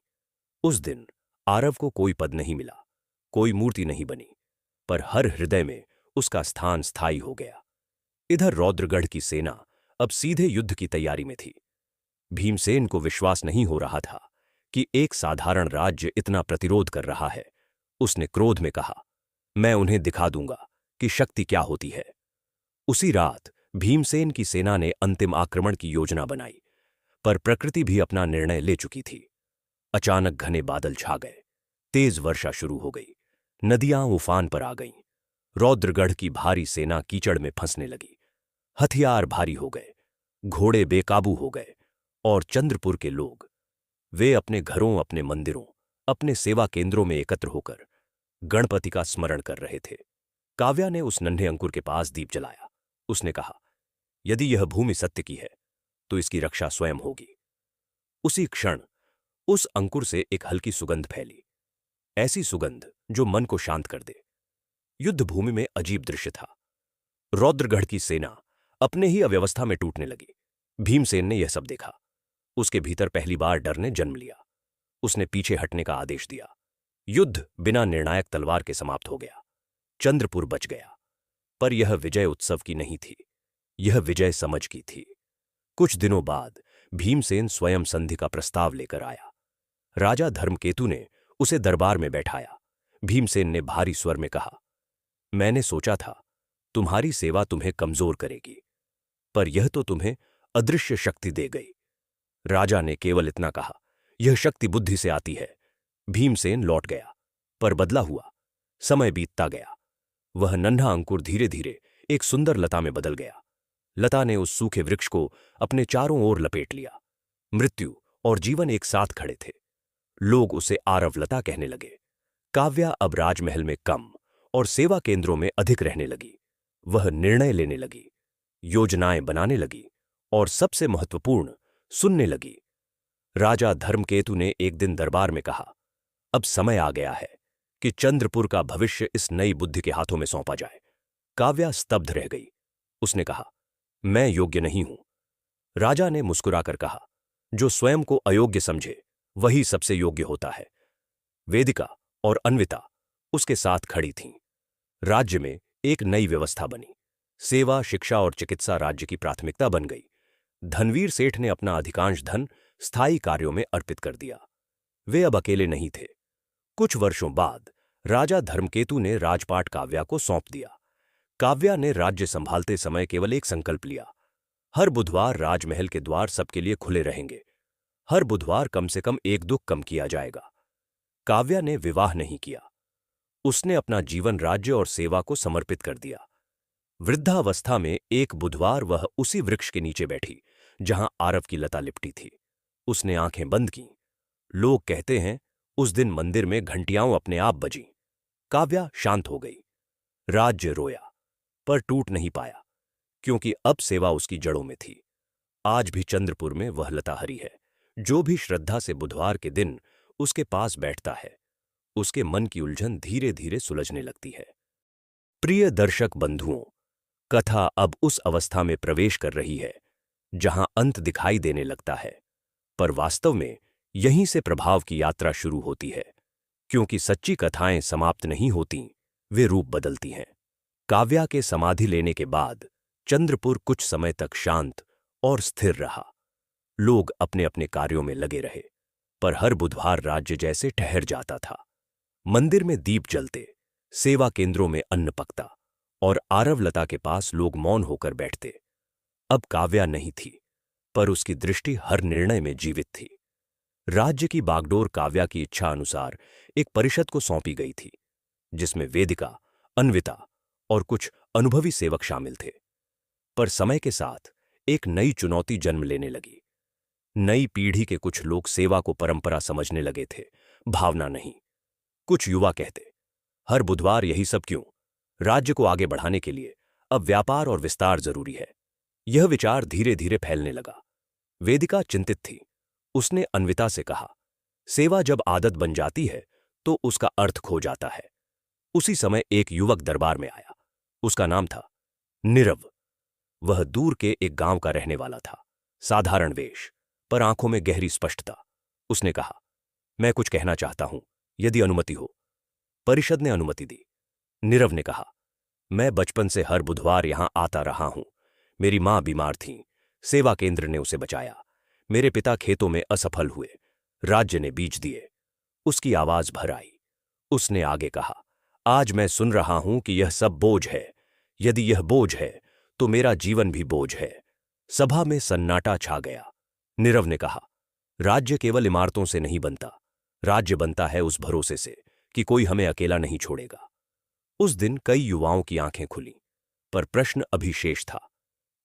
उस दिन आरव को कोई पद नहीं मिला, कोई मूर्ति नहीं बनी, पर हर हृदय में उसका स्थान स्थायी हो गया। इधर रौद्रगढ़ की सेना अब सीधे युद्ध की तैयारी में थी। भीमसेन को विश्वास नहीं हो रहा था कि एक साधारण राज्य इतना प्रतिरोध कर रहा है। उसने क्रोध में कहा, मैं उन्हें दिखा दूंगा कि शक्ति क्या होती है। उसी रात भीमसेन की सेना ने अंतिम आक्रमण की योजना बनाई, पर प्रकृति भी अपना निर्णय ले चुकी थी। अचानक घने बादल छा गए, तेज वर्षा शुरू हो गई, नदियां उफान पर आ गईं। रौद्रगढ़ की भारी सेना कीचड़ में फंसने लगी, हथियार भारी हो गए, घोड़े बेकाबू हो गए, और चंद्रपुर के लोग, वे अपने घरों, अपने मंदिरों, अपने सेवा केंद्रों में एकत्र होकर गणपति का स्मरण कर रहे थे। काव्या ने उस नन्हे अंकुर के पास दीप जलाया। उसने कहा, यदि यह भूमि सत्य की है तो इसकी रक्षा स्वयं होगी। उसी क्षण उस अंकुर से एक हल्की सुगंध फैली, ऐसी सुगंध जो मन को शांत कर दे। युद्ध भूमि में अजीब दृश्य था। रौद्रगढ़ की सेना अपने ही अव्यवस्था में टूटने लगी। भीमसेन ने यह सब देखा। उसके भीतर पहली बार डर ने जन्म लिया। उसने पीछे हटने का आदेश दिया। युद्ध बिना निर्णायक तलवार के समाप्त हो गया। चंद्रपुर बच गया, पर यह विजय उत्सव की नहीं थी, यह विजय समझ की थी। कुछ दिनों बाद भीमसेन स्वयं संधि का प्रस्ताव लेकर आया। राजा धर्मकेतु ने उसे दरबार में बैठाया। भीमसेन ने भारी स्वर में कहा, मैंने सोचा था तुम्हारी सेवा तुम्हें कमजोर करेगी, पर यह तो तुम्हें अदृश्य शक्ति दे गई। राजा ने केवल इतना कहा, यह शक्ति बुद्धि से आती है। भीमसेन लौट गया, पर बदला हुआ। समय बीतता गया। वह नन्हा अंकुर धीरे धीरे एक सुंदर लता में बदल गया। लता ने उस सूखे वृक्ष को अपने चारों ओर लपेट लिया। मृत्यु और जीवन एक साथ खड़े थे। लोग उसे आरवलता कहने लगे। काव्या अब राजमहल में कम और सेवा केंद्रों में अधिक रहने लगी। वह निर्णय लेने लगी, योजनाएं बनाने लगी और सबसे महत्वपूर्ण, सुनने लगी। राजा धर्मकेतु ने एक दिन दरबार में कहा, अब समय आ गया है कि चंद्रपुर का भविष्य इस नई बुद्धि के हाथों में सौंपा जाए। काव्या स्तब्ध रह गई। उसने कहा, मैं योग्य नहीं हूं। राजा ने मुस्कुराकर कहा, जो स्वयं को अयोग्य समझे वही सबसे योग्य होता है। वेदिका और अन्विता उसके साथ खड़ी थीं। राज्य में एक नई व्यवस्था बनी। सेवा, शिक्षा और चिकित्सा राज्य की प्राथमिकता बन गई। धनवीर सेठ ने अपना अधिकांश धन स्थायी कार्यों में अर्पित कर दिया। वे अब अकेले नहीं थे। कुछ वर्षों बाद राजा धर्मकेतु ने राजपाट काव्या को सौंप दिया। काव्या ने राज्य संभालते समय केवल एक संकल्प लिया, हर बुधवार राजमहल के द्वार सबके लिए खुले रहेंगे। हर बुधवार कम से कम एक दुख कम किया जाएगा। काव्या ने विवाह नहीं किया। उसने अपना जीवन राज्य और सेवा को समर्पित कर दिया। वृद्धावस्था में एक बुधवार वह उसी वृक्ष के नीचे बैठी जहां आरव की लता लिपटी थी। उसने आंखें बंद कीं। लोग कहते हैं उस दिन मंदिर में घंटियां अपने आप बजीं। काव्या शांत हो गई। राज्य रोया, पर टूट नहीं पाया, क्योंकि अब सेवा उसकी जड़ों में थी। आज भी चंद्रपुर में वह लता हरी है। जो भी श्रद्धा से बुधवार के दिन उसके पास बैठता है, उसके मन की उलझन धीरे धीरे सुलझने लगती है। प्रिय दर्शक बंधुओं, कथा अब उस अवस्था में प्रवेश कर रही है जहां अंत दिखाई देने लगता है, पर वास्तव में यहीं से प्रभाव की यात्रा शुरू होती है, क्योंकि सच्ची कथाएं समाप्त नहीं होती, वे रूप बदलती हैं। काव्या के समाधि लेने के बाद चंद्रपुर कुछ समय तक शांत और स्थिर रहा। लोग अपने अपने कार्यों में लगे रहे, पर हर बुधवार राज्य जैसे ठहर जाता था। मंदिर में दीप जलते, सेवा केंद्रों में अन्न पकता और आरवलता के पास लोग मौन होकर बैठते। अब काव्या नहीं थी, पर उसकी दृष्टि हर निर्णय में जीवित थी। राज्य की बागडोर काव्या की इच्छा अनुसार एक परिषद को सौंपी गई थी, जिसमें वेदिका, अन्विता और कुछ अनुभवी सेवक शामिल थे। पर समय के साथ एक नई चुनौती जन्म लेने लगी। नई पीढ़ी के कुछ लोग सेवा को परंपरा समझने लगे थे, भावना नहीं। कुछ युवा कहते, हर बुधवार यही सब क्यों? राज्य को आगे बढ़ाने के लिए अब व्यापार और विस्तार जरूरी है। यह विचार धीरे धीरे फैलने लगा। वेदिका चिंतित थी। उसने अन्विता से कहा, सेवा जब आदत बन जाती है तो उसका अर्थ खो जाता है। उसी समय एक युवक दरबार में आया। उसका नाम था नीरव। वह दूर के एक गांव का रहने वाला था। साधारण वेश, पर आंखों में गहरी स्पष्टता। उसने कहा, मैं कुछ कहना चाहता हूं, यदि अनुमति हो। परिषद ने अनुमति दी। नीरव ने कहा, मैं बचपन से हर बुधवार यहां आता रहा हूं। मेरी मां बीमार थीं, सेवा केंद्र ने उसे बचाया। मेरे पिता खेतों में असफल हुए, राज्य ने बीज दिए। उसकी आवाज भर आई। उसने आगे कहा, आज मैं सुन रहा हूं कि यह सब बोझ है। यदि यह बोझ है तो मेरा जीवन भी बोझ है। सभा में सन्नाटा छा गया। नीरव ने कहा, राज्य केवल इमारतों से नहीं बनता। राज्य बनता है उस भरोसे से कि कोई हमें अकेला नहीं छोड़ेगा। उस दिन कई युवाओं की आंखें खुली, पर प्रश्न अभी शेष था,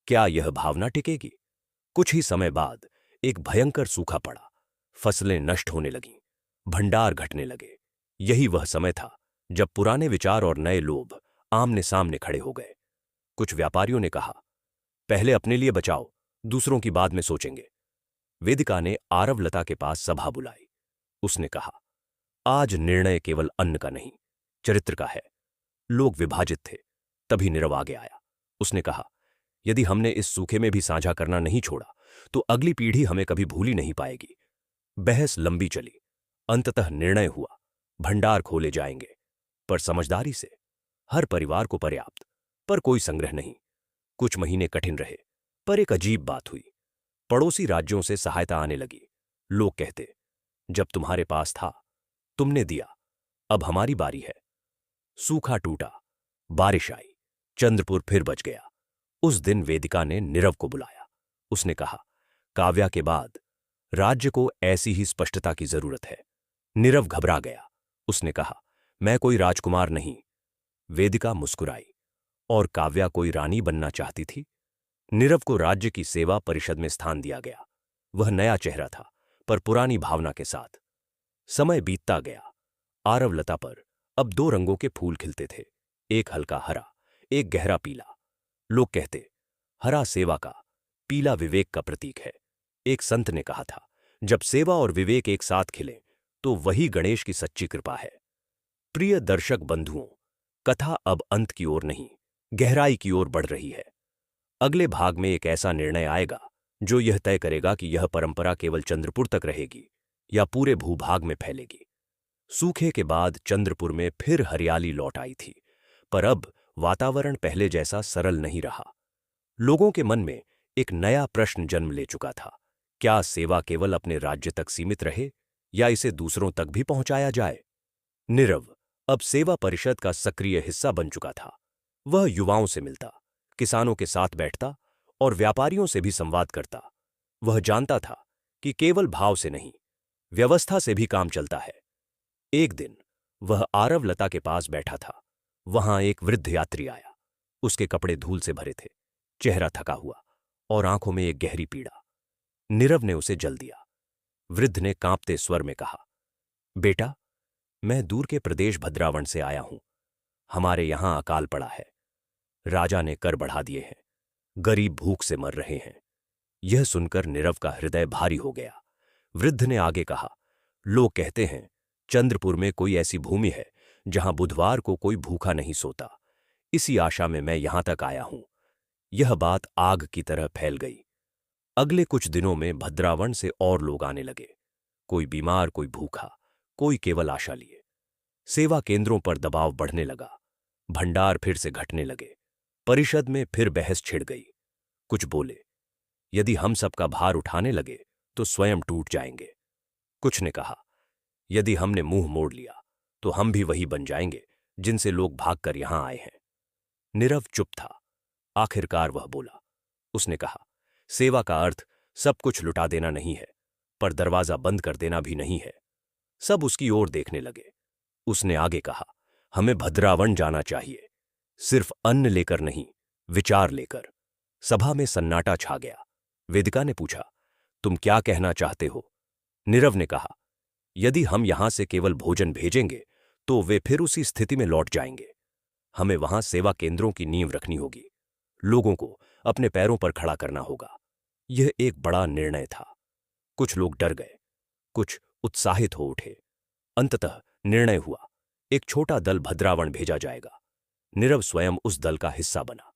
क्या यह भावना टिकेगी? कुछ ही समय बाद एक भयंकर सूखा पड़ा। फसलें नष्ट होने लगीं, भंडार घटने लगे। यही वह समय था जब पुराने विचार और नए लोभ आमने सामने खड़े हो गए। कुछ व्यापारियों ने कहा, पहले अपने लिए बचाओ, दूसरों की बाद में सोचेंगे। वेदिका ने आरवलता के पास सभा बुलाई। उसने कहा, आज निर्णय केवल अन्न का नहीं, चरित्र का है। लोग विभाजित थे। तभी नीरव आगे आया। उसने कहा, यदि हमने इस सूखे में भी साझा करना नहीं छोड़ा तो अगली पीढ़ी हमें कभी भूल ही नहीं पाएगी। बहस लंबी चली। अंततः निर्णय हुआ, भंडार खोले जाएंगे, पर समझदारी से। हर परिवार को पर्याप्त, पर कोई संग्रह नहीं। कुछ महीने कठिन रहे, पर एक अजीब बात हुई। पड़ोसी राज्यों से सहायता आने लगी। लोग कहते, जब तुम्हारे पास था तुमने दिया, अब हमारी बारी है। सूखा टूटा, बारिश आई, चंद्रपुर फिर बच गया। उस दिन वेदिका ने नीरव को बुलाया। उसने कहा, काव्या के बाद राज्य को ऐसी ही स्पष्टता की जरूरत है। नीरव घबरा गया। उसने कहा, मैं कोई राजकुमार नहीं। वेदिका मुस्कुराई, और काव्या कोई रानी बनना चाहती थी। नीरव को राज्य की सेवा परिषद में स्थान दिया गया। वह नया चेहरा था, पर पुरानी भावना के साथ। समय बीतता गया। आरवलता पर अब दो रंगों के फूल खिलते थे, एक हल्का हरा, एक गहरा पीला। लोग कहते, हरा सेवा का, पीला विवेक का प्रतीक है। एक संत ने कहा था, जब सेवा और विवेक एक साथ खिले तो वही गणेश की सच्ची कृपा है। प्रिय दर्शक बंधुओं, कथा अब अंत की ओर नहीं, गहराई की ओर बढ़ रही है। अगले भाग में एक ऐसा निर्णय आएगा जो यह तय करेगा कि यह परंपरा केवल चंद्रपुर तक रहेगी या पूरे भूभाग में फैलेगी। सूखे के बाद चंद्रपुर में फिर हरियाली लौट आई थी, पर अब वातावरण पहले जैसा सरल नहीं रहा। लोगों के मन में एक नया प्रश्न जन्म ले चुका था, क्या सेवा केवल अपने राज्य तक सीमित रहे या इसे दूसरों तक भी पहुंचाया जाए? नीरव अब सेवा परिषद का सक्रिय हिस्सा बन चुका था। वह युवाओं से मिलता, किसानों के साथ बैठता और व्यापारियों से भी संवाद करता। वह जानता था कि केवल भाव से नहीं, व्यवस्था से भी काम चलता है। एक दिन वह आरवलता के पास बैठा था। वहां एक वृद्ध यात्री आया। उसके कपड़े धूल से भरे थे, चेहरा थका हुआ और आंखों में एक गहरी पीड़ा। नीरव ने उसे जल दिया। वृद्ध ने कांपते स्वर में कहा, बेटा, मैं दूर के प्रदेश भद्रावण से आया हूं। हमारे यहां अकाल पड़ा है। राजा ने कर बढ़ा दिए हैं। गरीब भूख से मर रहे हैं। यह सुनकर नीरव का हृदय भारी हो गया। वृद्ध ने आगे कहा, लोग कहते हैं चंद्रपुर में कोई ऐसी भूमि है जहां बुधवार को कोई भूखा नहीं सोता। इसी आशा में मैं यहां तक आया हूं। यह बात आग की तरह फैल गई। अगले कुछ दिनों में भद्रावण से और लोग आने लगे। कोई बीमार, कोई भूखा, कोई केवल आशा लिए। सेवा केंद्रों पर दबाव बढ़ने लगा। भंडार फिर से घटने लगे। परिषद में फिर बहस छिड़ गई। कुछ बोले, यदि हम सबका भार उठाने लगे तो स्वयं टूट जाएंगे। कुछ ने कहा, यदि हमने मुंह मोड़ लिया तो हम भी वही बन जाएंगे जिनसे लोग भागकर यहां आए हैं। नीरव चुप था। आखिरकार वह बोला। उसने कहा, सेवा का अर्थ सब कुछ लुटा देना नहीं है, पर दरवाजा बंद कर देना भी नहीं है। सब उसकी ओर देखने लगे। उसने आगे कहा, हमें भद्रावण जाना चाहिए, सिर्फ अन्न लेकर नहीं, विचार लेकर। सभा में सन्नाटा छा गया। वेदिका ने पूछा, तुम क्या कहना चाहते हो? नीरव ने कहा, यदि हम यहां से केवल भोजन भेजेंगे तो वे फिर उसी स्थिति में लौट जाएंगे। हमें वहां सेवा केंद्रों की नींव रखनी होगी। लोगों को अपने पैरों पर खड़ा करना होगा। यह एक बड़ा निर्णय था। कुछ लोग डर गए, कुछ उत्साहित हो उठे। अंततः निर्णय हुआ, एक छोटा दल भद्रावण भेजा जाएगा। नीरव स्वयं उस दल का हिस्सा बना।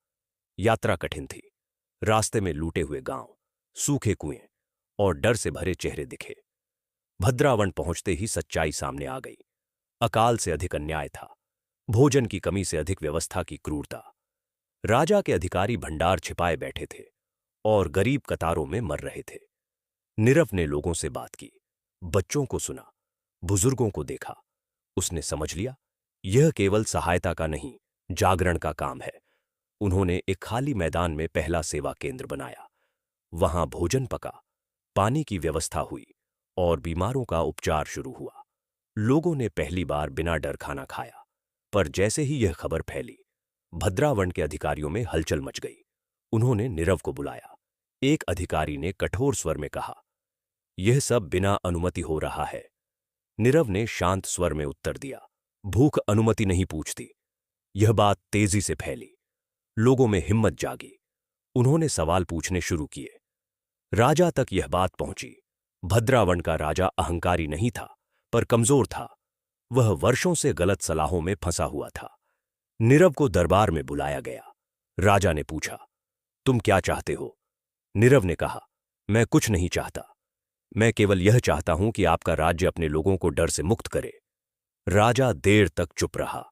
यात्रा कठिन थी। रास्ते में लूटे हुए गांव, सूखे कुएं और डर से भरे चेहरे दिखे। भद्रावण पहुंचते ही सच्चाई सामने आ गई। अकाल से अधिक अन्याय था, भोजन की कमी से अधिक व्यवस्था की क्रूरता। राजा के अधिकारी भंडार छिपाए बैठे थे और गरीब कतारों में मर रहे थे। नीरव ने लोगों से बात की, बच्चों को सुना, बुजुर्गों को देखा। उसने समझ लिया, यह केवल सहायता का नहीं, जागरण का काम है। उन्होंने एक खाली मैदान में पहला सेवा केंद्र बनाया। वहां भोजन पका, पानी की व्यवस्था हुई और बीमारों का उपचार शुरू हुआ। लोगों ने पहली बार बिना डर खाना खाया। पर जैसे ही यह खबर फैली, भद्रावण के अधिकारियों में हलचल मच गई। उन्होंने नीरव को बुलाया। एक अधिकारी ने कठोर स्वर में कहा, यह सब बिना अनुमति हो रहा है। नीरव ने शांत स्वर में उत्तर दिया, भूख अनुमति नहीं पूछती। यह बात तेजी से फैली। लोगों में हिम्मत जागी। उन्होंने सवाल पूछने शुरू किए। राजा तक यह बात पहुंची। भद्रावण का राजा अहंकारी नहीं था, पर कमजोर था। वह वर्षों से गलत सलाहों में फंसा हुआ था। नीरव को दरबार में बुलाया गया। राजा ने पूछा, तुम क्या चाहते हो? नीरव ने कहा, मैं कुछ नहीं चाहता। मैं केवल यह चाहता हूं कि आपका राज्य अपने लोगों को डर से मुक्त करे। राजा देर तक चुप रहा।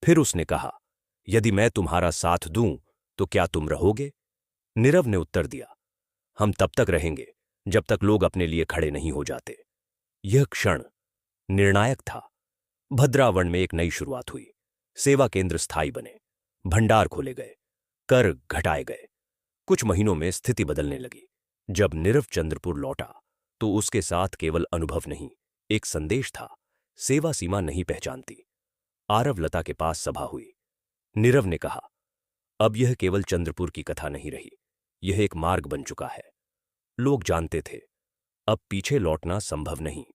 फिर उसने कहा, यदि मैं तुम्हारा साथ दूं तो क्या तुम रहोगे? नीरव ने उत्तर दिया, हम तब तक रहेंगे जब तक लोग अपने लिए खड़े नहीं हो जाते। यह क्षण निर्णायक था। भद्रावण में एक नई शुरुआत हुई। सेवा केंद्र स्थायी बने, भंडार खोले गए, कर घटाए गए। कुछ महीनों में स्थिति बदलने लगी। जब नीरव चंद्रपुर लौटा तो उसके साथ केवल अनुभव नहीं, एक संदेश था। सेवा सीमा नहीं पहचानती। आरवलता के पास सभा हुई। नीरव ने कहा, अब यह केवल चंद्रपुर की कथा नहीं रही, यह एक मार्ग बन चुका है। लोग जानते थे, अब पीछे लौटना संभव नहीं।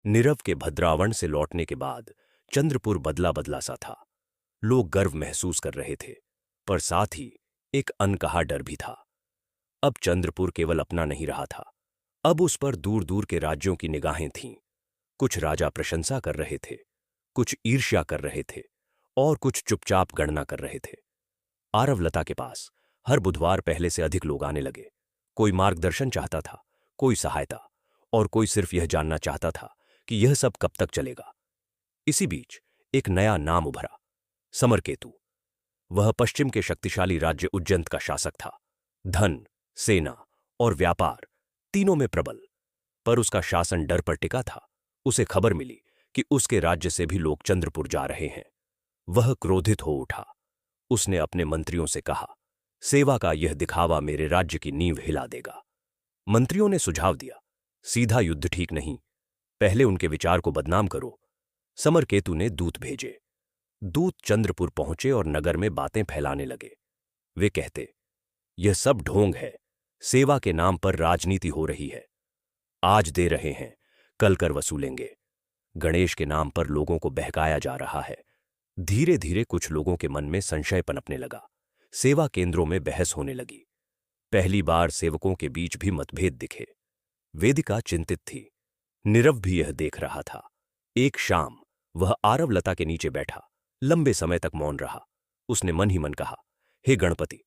नीरव के भद्रावण से लौटने के बाद चंद्रपुर बदला बदला सा था। लोग गर्व महसूस कर रहे थे, पर साथ ही एक अनकहा डर भी था। अब चंद्रपुर केवल अपना नहीं रहा था, अब उस पर दूर दूर के राज्यों की निगाहें थीं। कुछ राजा प्रशंसा कर रहे थे, कुछ ईर्ष्या कर रहे थे और कुछ चुपचाप गणना कर रहे थे। आरवलता के पास हर बुधवार पहले से अधिक लोग आने लगे। कोई मार्गदर्शन चाहता था, कोई सहायता, और कोई सिर्फ यह जानना चाहता था कि यह सब कब तक चलेगा। इसी बीच एक नया नाम उभरा, समरकेतु। वह पश्चिम के शक्तिशाली राज्य उज्जैन का शासक था। धन, सेना और व्यापार तीनों में प्रबल। पर उसका शासन डर पर टिका था। उसे खबर मिली कि उसके राज्य से भी लोग चंद्रपुर जा रहे हैं। वह क्रोधित हो उठा। उसने अपने मंत्रियों से कहा, सेवा का यह दिखावा मेरे राज्य की नींव हिला देगा। मंत्रियों ने सुझाव दिया, सीधा युद्ध ठीक नहीं, पहले उनके विचार को बदनाम करो। समरकेतु ने दूत भेजे। दूत चंद्रपुर पहुंचे और नगर में बातें फैलाने लगे। वे कहते, यह सब ढोंग है, सेवा के नाम पर राजनीति हो रही है। आज दे रहे हैं, कल कर वसूलेंगे। गणेश के नाम पर लोगों को बहकाया जा रहा है। धीरे धीरे कुछ लोगों के मन में संशय पनपने लगा। सेवा केंद्रों में बहस होने लगी। पहली बार सेवकों के बीच भी मतभेद दिखे। वेदिका चिंतित थी। नीरव भी यह देख रहा था। एक शाम वह आरवलता के नीचे बैठा, लंबे समय तक मौन रहा। उसने मन ही मन कहा, हे गणपति,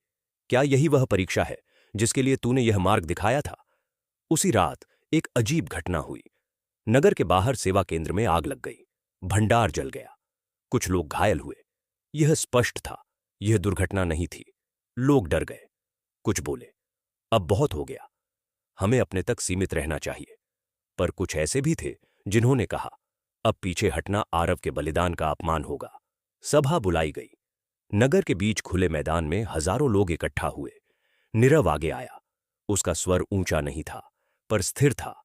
क्या यही वह परीक्षा है जिसके लिए तूने यह मार्ग दिखाया था? उसी रात एक अजीब घटना हुई। नगर के बाहर सेवा केंद्र में आग लग गई। भंडार जल गया। कुछ लोग घायल हुए। यह स्पष्ट था, यह दुर्घटना नहीं थी। लोग डर गए। कुछ बोले, अब बहुत हो गया, हमें अपने तक सीमित रहना चाहिए। पर कुछ ऐसे भी थे जिन्होंने कहा, अब पीछे हटना आरव के बलिदान का अपमान होगा। सभा बुलाई गई। नगर के बीच खुले मैदान में हजारों लोग इकट्ठा हुए। नीरव आगे आया। उसका स्वर ऊंचा नहीं था, पर स्थिर था।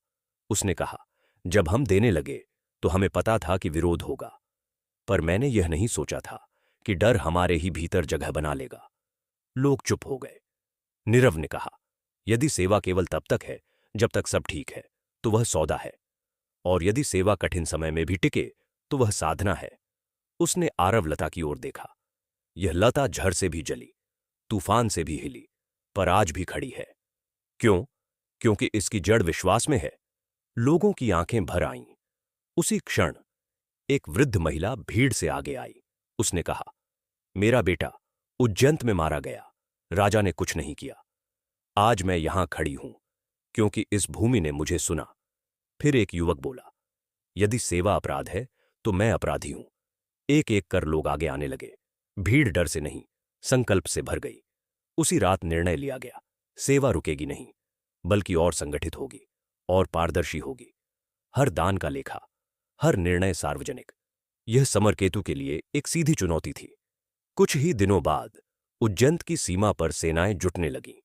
उसने कहा, जब हम देने लगे तो हमें पता था कि विरोध होगा, पर मैंने यह नहीं सोचा था कि डर हमारे ही भीतर जगह बना लेगा। लोग चुप हो गए। नीरव ने कहा, यदि सेवा केवल तब तक है जब तक सब ठीक है, तो वह सौदा है, और यदि सेवा कठिन समय में भी टिके तो वह साधना है। उसने आरव लता की ओर देखा। यह लता झड़ से भी जली, तूफान से भी हिली, पर आज भी खड़ी है। क्यों? क्योंकि इसकी जड़ विश्वास में है। लोगों की आंखें भर आईं। उसी क्षण एक वृद्ध महिला भीड़ से आगे आई। उसने कहा, मेरा बेटा उज्जैन में मारा गया, राजा ने कुछ नहीं किया। आज मैं यहां खड़ी हूं क्योंकि इस भूमि ने मुझे सुना। फिर एक युवक बोला, यदि सेवा अपराध है तो मैं अपराधी हूं। एक एक कर लोग आगे आने लगे। भीड़ डर से नहीं, संकल्प से भर गई। उसी रात निर्णय लिया गया, सेवा रुकेगी नहीं, बल्कि और संगठित होगी और पारदर्शी होगी। हर दान का लेखा, हर निर्णय सार्वजनिक। यह समरकेतु के लिए एक सीधी चुनौती थी। कुछ ही दिनों बाद उज्जैन की सीमा पर सेनाएं जुटने लगीं,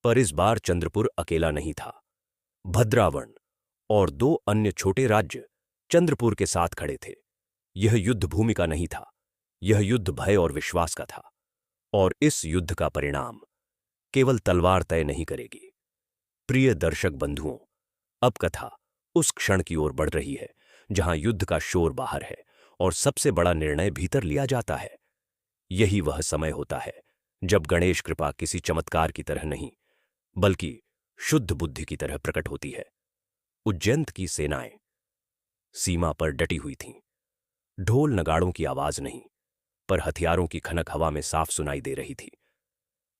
पर इस बार चंद्रपुर अकेला नहीं था। भद्रावण और 2 अन्य छोटे राज्य चंद्रपुर के साथ खड़े थे। यह युद्ध भूमि का नहीं था, यह युद्ध भय और विश्वास का था। और इस युद्ध का परिणाम केवल तलवार तय नहीं करेगी। प्रिय दर्शक बंधुओं, अब कथा उस क्षण की ओर बढ़ रही है जहां युद्ध का शोर बाहर है और सबसे बड़ा निर्णय भीतर लिया जाता है। यही वह समय होता है जब गणेश कृपा किसी चमत्कार की तरह नहीं, बल्कि शुद्ध बुद्धि की तरह प्रकट होती है। उज्जैन की सेनाएं सीमा पर डटी हुई थीं। ढोल नगाड़ों की आवाज नहीं, पर हथियारों की खनक हवा में साफ सुनाई दे रही थी।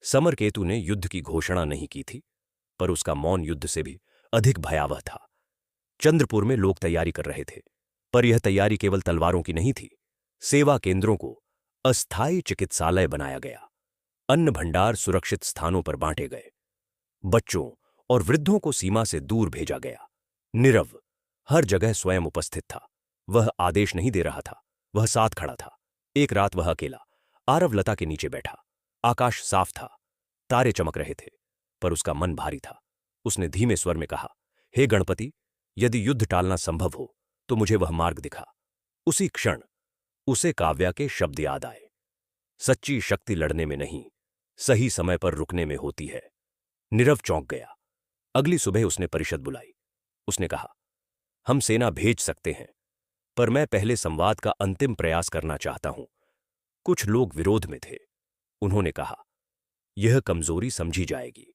समरकेतु ने युद्ध की घोषणा नहीं की थी, पर उसका मौन युद्ध से भी अधिक भयावह था। चंद्रपुर में लोग तैयारी कर रहे थे, पर यह तैयारी केवल तलवारों की नहीं थी। सेवा केंद्रों को अस्थायी चिकित्सालय बनाया गया। अन्न भंडार सुरक्षित स्थानों पर बांटे गए। बच्चों और वृद्धों को सीमा से दूर भेजा गया। नीरव हर जगह स्वयं उपस्थित था। वह आदेश नहीं दे रहा था, वह साथ खड़ा था। एक रात वह अकेला आरव लता के नीचे बैठा। आकाश साफ था, तारे चमक रहे थे, पर उसका मन भारी था। उसने धीमे स्वर में कहा, हे गणपति, यदि युद्ध टालना संभव हो तो मुझे वह मार्ग दिखा। उसी क्षण उसे काव्या के शब्द याद आए, सच्ची शक्ति लड़ने में नहीं, सही समय पर रुकने में होती है। नीरव चौंक गया। अगली सुबह उसने परिषद बुलाई। उसने कहा, हम सेना भेज सकते हैं, पर मैं पहले संवाद का अंतिम प्रयास करना चाहता हूं। कुछ लोग विरोध में थे। उन्होंने कहा, यह कमजोरी समझी जाएगी।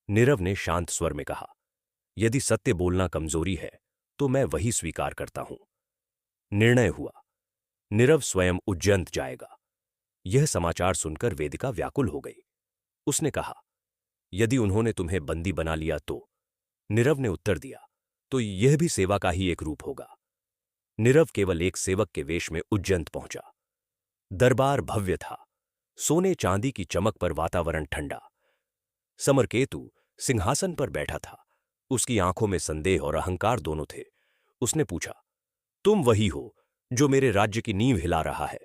नीरव ने शांत स्वर में कहा, यदि सत्य बोलना कमजोरी है तो मैं वही स्वीकार करता हूं। निर्णय हुआ, नीरव स्वयं उज्जैन जाएगा। यह समाचार सुनकर वेदिका व्याकुल हो गई। उसने कहा, यदि उन्होंने तुम्हें बंदी बना लिया तो? नीरव ने उत्तर दिया, तो यह भी सेवा का ही एक रूप होगा। नीरव केवल एक सेवक के वेश में उज्जैन पहुंचा। दरबार भव्य था, सोने चांदी की चमक पर वातावरण ठंडा। समरकेतु सिंहासन पर बैठा था। उसकी आंखों में संदेह और अहंकार दोनों थे। उसने पूछा, तुम वही हो जो मेरे राज्य की नींव हिला रहा है?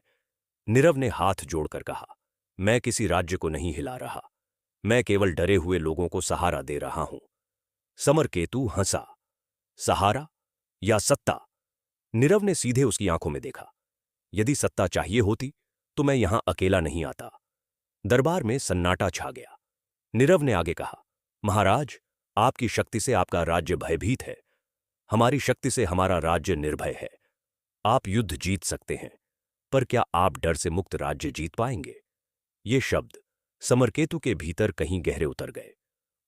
नीरव ने हाथ जोड़कर कहा, मैं किसी राज्य को नहीं हिला रहा, मैं केवल डरे हुए लोगों को सहारा दे रहा हूं। समरकेतु हंसा, सहारा या सत्ता? नीरव ने सीधे उसकी आंखों में देखा। यदि सत्ता चाहिए होती तो मैं यहां अकेला नहीं आता। दरबार में सन्नाटा छा गया। नीरव ने आगे कहा, महाराज, आपकी शक्ति से आपका राज्य भयभीत है, हमारी शक्ति से हमारा राज्य निर्भय है। आप युद्ध जीत सकते हैं, पर क्या आप डर से मुक्त राज्य जीत पाएंगे? ये शब्द समरकेतु के भीतर कहीं गहरे उतर गए।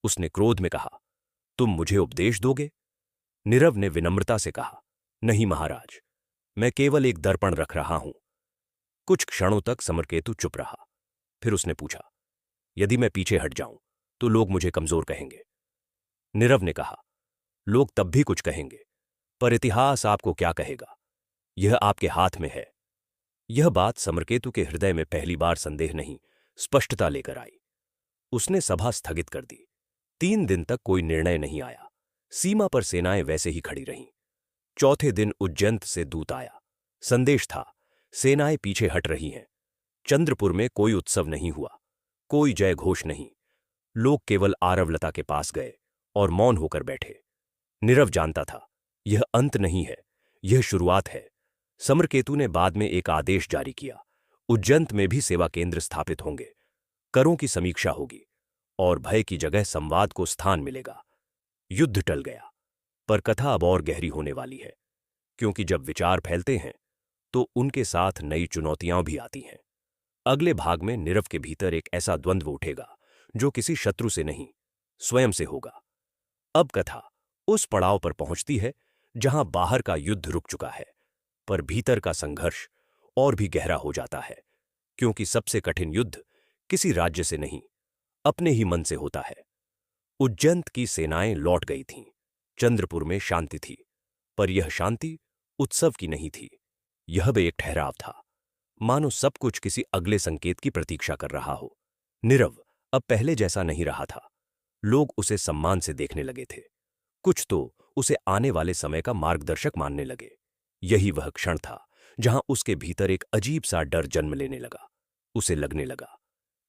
उसने क्रोध में कहा, तुम मुझे उपदेश दोगे? नीरव ने विनम्रता से कहा, नहीं महाराज, मैं केवल एक दर्पण रख रहा हूं। कुछ क्षणों तक समरकेतु चुप रहा। फिर उसने पूछा, यदि मैं पीछे हट जाऊं तो लोग मुझे कमजोर कहेंगे। नीरव ने कहा, लोग तब भी कुछ कहेंगे, पर इतिहास आपको क्या कहेगा, यह आपके हाथ में है। यह बात समरकेतु के हृदय में पहली बार संदेह नहीं, स्पष्टता लेकर आई। उसने सभा स्थगित कर दी। 3 दिन तक कोई निर्णय नहीं आया। सीमा पर सेनाएं वैसे ही खड़ी रहीं। चौथे दिन उज्जैन से दूत आया। संदेश था, सेनाएं पीछे हट रही हैं। चंद्रपुर में कोई उत्सव नहीं हुआ, कोई जय घोष नहीं। लोग केवल आरवलता के पास गए और मौन होकर बैठे। नीरव जानता था, यह अंत नहीं है, यह शुरुआत है। समरकेतु ने बाद में एक आदेश जारी किया, उज्जैन में भी सेवा केंद्र स्थापित होंगे, करों की समीक्षा होगी और भय की जगह संवाद को स्थान मिलेगा। युद्ध टल गया, पर कथा अब और गहरी होने वाली है, क्योंकि जब विचार फैलते हैं तो उनके साथ नई चुनौतियां भी आती हैं। अगले भाग में नीरव के भीतर एक ऐसा द्वंद्व उठेगा जो किसी शत्रु से नहीं, स्वयं से होगा। अब कथा उस पड़ाव पर पहुंचती है जहां बाहर का युद्ध रुक चुका है, पर भीतर का संघर्ष और भी गहरा हो जाता है, क्योंकि सबसे कठिन युद्ध किसी राज्य से नहीं, अपने ही मन से होता है। उज्जैन की सेनाएं लौट गई थीं। चंद्रपुर में शांति थी, पर यह शांति उत्सव की नहीं थी। यह भी एक ठहराव था, मानो सब कुछ किसी अगले संकेत की प्रतीक्षा कर रहा हो। नीरव अब पहले जैसा नहीं रहा था। लोग उसे सम्मान से देखने लगे थे, कुछ तो उसे आने वाले समय का मार्गदर्शक मानने लगे। यही वह क्षण था जहां उसके भीतर एक अजीब सा डर जन्म लेने लगा। उसे लगने लगा,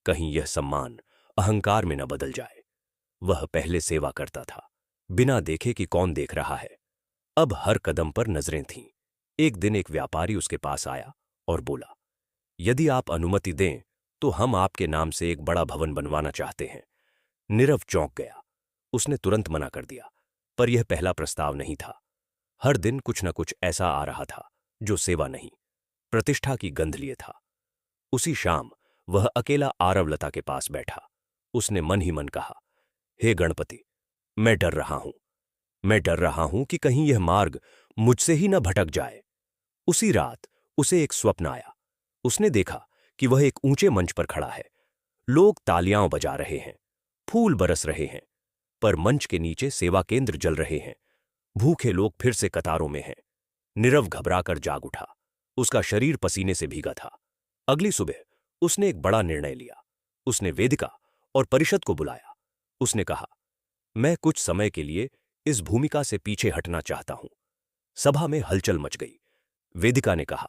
कहीं यह सम्मान अहंकार में न बदल जाए। वह पहले सेवा करता था, बिना देखे कि कौन देख रहा है। अब हर कदम पर नजरें थीं। एक दिन एक व्यापारी उसके पास आया और बोला, यदि आप अनुमति दें तो हम आपके नाम से एक बड़ा भवन बनवाना चाहते हैं। नीरव चौंक गया। उसने तुरंत मना कर दिया, पर यह पहला प्रस्ताव नहीं था। हर दिन कुछ न कुछ ऐसा आ रहा था जो सेवा नहीं, प्रतिष्ठा की गंध लिए था। उसी शाम वह अकेला आरवलता के पास बैठा। उसने मन ही मन कहा, हे गणपति, मैं डर रहा हूं। मैं डर रहा हूं कि कहीं यह मार्ग मुझसे ही न भटक जाए। उसी रात उसे एक स्वप्न आया। उसने देखा कि वह एक ऊंचे मंच पर खड़ा है। लोग तालियां बजा रहे हैं, फूल बरस रहे हैं, पर मंच के नीचे सेवा केंद्र जल रहे हैं। भूखे लोग फिर से कतारों में हैं। नीरव घबराकर जाग उठा। उसका शरीर पसीने से भीगा था। अगली सुबह उसने एक बड़ा निर्णय लिया। उसने वेदिका और परिषद को बुलाया। उसने कहा, मैं कुछ समय के लिए इस भूमिका से पीछे हटना चाहता हूं। सभा में हलचल मच गई। वेदिका ने कहा,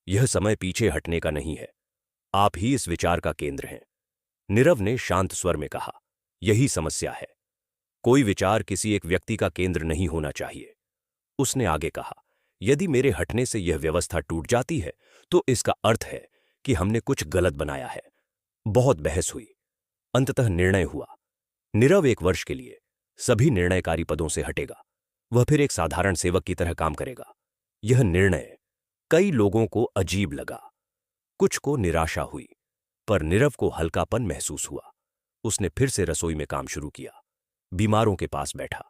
यह समय पीछे हटने का नहीं है, आप ही इस विचार का केंद्र हैं। नीरव ने शांत स्वर में कहा, यही समस्या है। कोई विचार किसी एक व्यक्ति का केंद्र नहीं होना चाहिए। उसने आगे कहा, यदि मेरे हटने से यह व्यवस्था टूट जाती है तो इसका अर्थ है कि हमने कुछ गलत बनाया है। बहुत बहस हुई। अंततः निर्णय हुआ, नीरव 1 वर्ष के लिए सभी निर्णयकारी पदों से हटेगा। वह फिर एक साधारण सेवक की तरह काम करेगा। यह निर्णय कई लोगों को अजीब लगा, कुछ को निराशा हुई, पर नीरव को हल्कापन महसूस हुआ। उसने फिर से रसोई में काम शुरू किया, बीमारों के पास बैठा,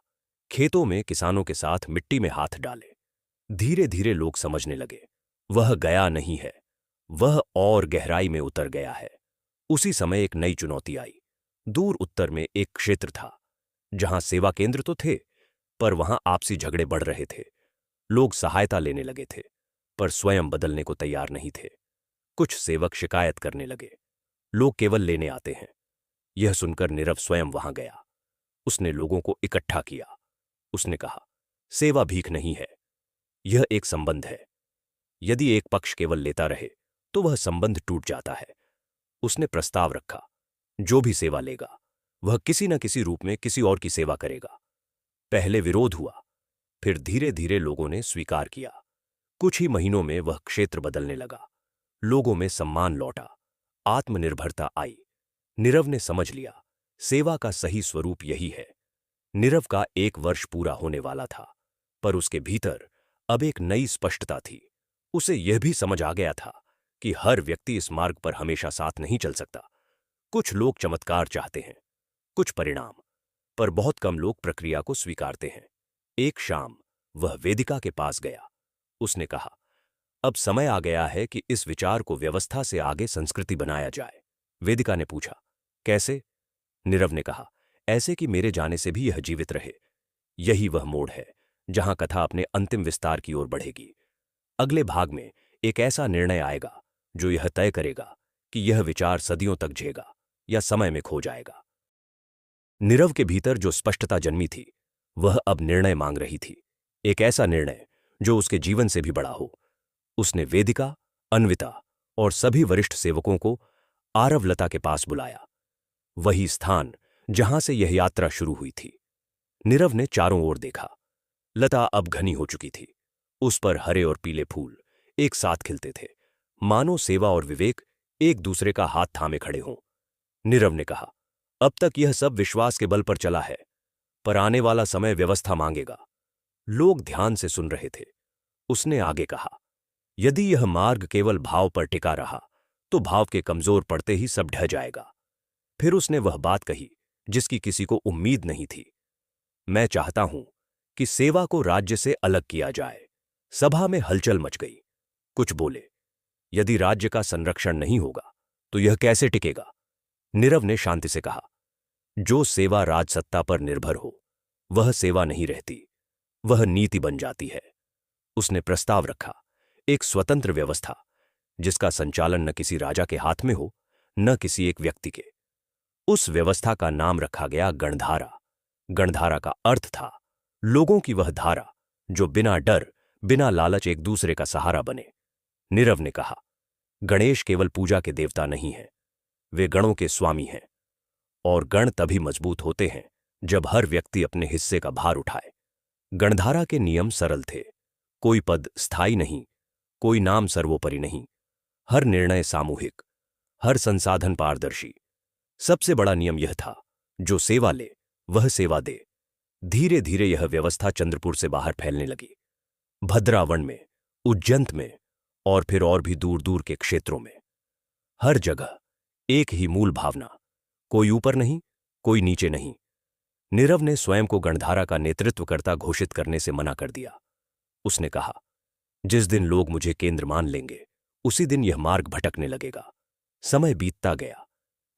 खेतों में किसानों के साथ मिट्टी में हाथ डाले। धीरे धीरे लोग समझने लगे, वह गया नहीं है, वह और गहराई में उतर गया है। उसी समय एक नई चुनौती आई। दूर उत्तर में एक क्षेत्र था जहां सेवा केंद्र तो थे, पर वहां आपसी झगड़े बढ़ रहे थे। लोग सहायता लेने लगे थे, पर स्वयं बदलने को तैयार नहीं थे। कुछ सेवक शिकायत करने लगे, लोग केवल लेने आते हैं। यह सुनकर नीरव स्वयं वहां गया। उसने लोगों को इकट्ठा किया। उसने कहा, सेवा भीख नहीं है, यह एक संबंध है। यदि एक पक्ष केवल लेता रहे तो वह संबंध टूट जाता है। उसने प्रस्ताव रखा, जो भी सेवा लेगा वह किसी न किसी रूप में किसी और की सेवा करेगा। पहले विरोध हुआ, फिर धीरे धीरे लोगों ने स्वीकार किया। कुछ ही महीनों में वह क्षेत्र बदलने लगा। लोगों में सम्मान लौटा, आत्मनिर्भरता आई। नीरव ने समझ लिया, सेवा का सही स्वरूप यही है। नीरव का 1 वर्ष पूरा होने वाला था, पर उसके भीतर अब एक नई स्पष्टता थी। उसे यह भी समझ आ गया था कि हर व्यक्ति इस मार्ग पर हमेशा साथ नहीं चल सकता। कुछ लोग चमत्कार चाहते हैं, कुछ परिणाम, पर बहुत कम लोग प्रक्रिया को स्वीकारते हैं। एक शाम वह वेदिका के पास गया। उसने कहा, अब समय आ गया है कि इस विचार को व्यवस्था से आगे संस्कृति बनाया जाए। वेदिका ने पूछा, कैसे? नीरव ने कहा, ऐसे कि मेरे जाने से भी यह जीवित रहे। यही वह मोड़ है जहां कथा अपने अंतिम विस्तार की ओर बढ़ेगी। अगले भाग में एक ऐसा निर्णय आएगा जो यह तय करेगा कि यह विचार सदियों तक झेगा या समय में खो जाएगा। नीरव के भीतर जो स्पष्टता जन्मी थी, वह अब निर्णय मांग रही थी, एक ऐसा निर्णय जो उसके जीवन से भी बड़ा हो। उसने वेदिका, अन्विता और सभी वरिष्ठ सेवकों को आरवलता के पास बुलाया, वही स्थान जहां से यह यात्रा शुरू हुई थी। नीरव ने चारों ओर देखा। लता अब घनी हो चुकी थी, उस पर हरे और पीले फूल एक साथ खिलते थे, मानो सेवा और विवेक एक दूसरे का हाथ थामे खड़े हों। नीरव ने कहा, अब तक यह सब विश्वास के बल पर चला है, पर आने वाला समय व्यवस्था मांगेगा। लोग ध्यान से सुन रहे थे। उसने आगे कहा, यदि यह मार्ग केवल भाव पर टिका रहा तो भाव के कमजोर पड़ते ही सब ढह जाएगा। फिर उसने वह बात कही जिसकी किसी को उम्मीद नहीं थी, मैं चाहता हूं कि सेवा को राज्य से अलग किया जाए। सभा में हलचल मच गई। कुछ बोले, यदि राज्य का संरक्षण नहीं होगा तो यह कैसे टिकेगा? नीरव ने शांति से कहा, जो सेवा राजसत्ता पर निर्भर हो वह सेवा नहीं रहती, वह नीति बन जाती है। उसने प्रस्ताव रखा, एक स्वतंत्र व्यवस्था जिसका संचालन न किसी राजा के हाथ में हो, न किसी एक व्यक्ति के। उस व्यवस्था का नाम रखा गया गणधारा। गणधारा का अर्थ था लोगों की वह धारा जो बिना डर, बिना लालच एक दूसरे का सहारा बने। नीरव ने कहा, गणेश केवल पूजा के देवता नहीं हैं, वे गणों के स्वामी हैं, और गण तभी मजबूत होते हैं जब हर व्यक्ति अपने हिस्से का भार उठाए। गणधारा के नियम सरल थे, कोई पद स्थायी नहीं, कोई नाम सर्वोपरि नहीं, हर निर्णय सामूहिक, हर संसाधन पारदर्शी। सबसे बड़ा नियम यह था, जो सेवा ले वह सेवा दे। धीरे धीरे यह व्यवस्था चंद्रपुर से बाहर फैलने लगी, भद्रावन में, उज्जैन में और फिर और भी दूर दूर के क्षेत्रों में। हर जगह एक ही मूल भावना, कोई ऊपर नहीं, कोई नीचे नहीं। नीरव ने स्वयं को गणधारा का नेतृत्वकर्ता घोषित करने से मना कर दिया। उसने कहा, जिस दिन लोग मुझे केंद्र मान लेंगे उसी दिन यह मार्ग भटकने लगेगा। समय बीतता गया।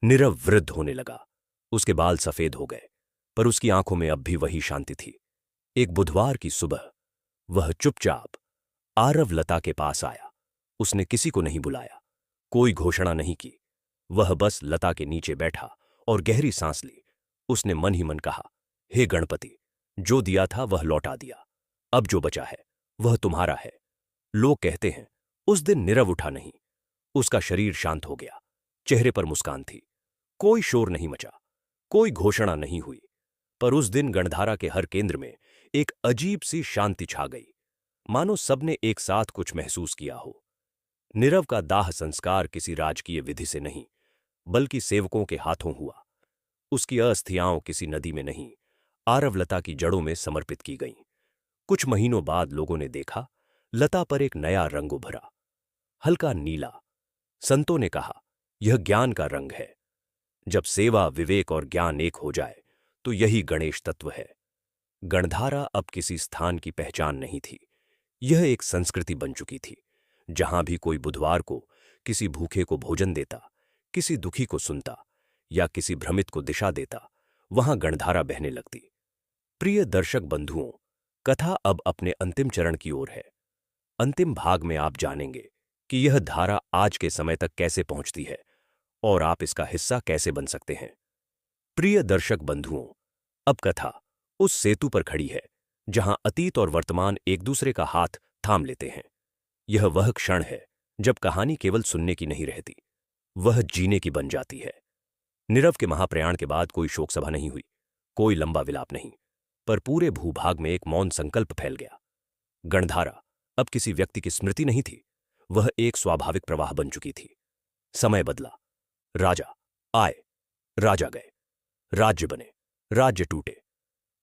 नीरव वृद्ध होने लगा, उसके बाल सफेद हो गए, पर उसकी आंखों में अब भी वही शांति थी। एक बुधवार की सुबह वह चुपचाप आरवलता के पास आया। उसने किसी को नहीं बुलाया, कोई घोषणा नहीं की। वह बस लता के नीचे बैठा और गहरी सांस ली। उसने मन ही मन कहा, हे गणपति, जो दिया था वह लौटा दिया, अब जो बचा है वह तुम्हारा है। लोग कहते हैं, उस दिन नीरव उठा नहीं। उसका शरीर शांत हो गया, चेहरे पर मुस्कान थी, कोई शोर नहीं मचा, कोई घोषणा नहीं हुई। पर उस दिन गणधारा के हर केंद्र में एक अजीब सी शांति छा गई, मानो सबने एक साथ कुछ महसूस किया हो। नीरव का दाह संस्कार किसी राजकीय विधि से नहीं, बल्कि सेवकों के हाथों हुआ। उसकी अस्थियां किसी नदी में नहीं, आरवलता की जड़ों में समर्पित की गईं। कुछ महीनों बाद लोगों ने देखा, लता पर एक नया रंग उभरा, हल्का नीला। संतों ने कहा, यह ज्ञान का रंग है। जब सेवा, विवेक और ज्ञान एक हो जाए तो यही गणेश तत्व है। गणधारा अब किसी स्थान की पहचान नहीं थी, यह एक संस्कृति बन चुकी थी। जहां भी कोई बुधवार को किसी भूखे को भोजन देता, किसी दुखी को सुनता या किसी भ्रमित को दिशा देता, वहां गणधारा बहने लगती। प्रिय दर्शक बंधुओं, कथा अब अपने अंतिम चरण की ओर है। अंतिम भाग में आप जानेंगे कि यह धारा आज के समय तक कैसे पहुंचती है और आप इसका हिस्सा कैसे बन सकते हैं। प्रिय दर्शक बंधुओं, अब कथा उस सेतु पर खड़ी है जहां अतीत और वर्तमान एक दूसरे का हाथ थाम लेते हैं। यह वह क्षण है जब कहानी केवल सुनने की नहीं रहती, वह जीने की बन जाती है। नीरव के महाप्रयाण के बाद कोई शोक सभा नहीं हुई, कोई लंबा विलाप नहीं, पर पूरे भूभाग में एक मौन संकल्प फैल गया। गणधारा अब किसी व्यक्ति की स्मृति नहीं थी, वह एक स्वाभाविक प्रवाह बन चुकी थी। समय बदला, राजा आए, राजा गए, राज्य बने, राज्य टूटे,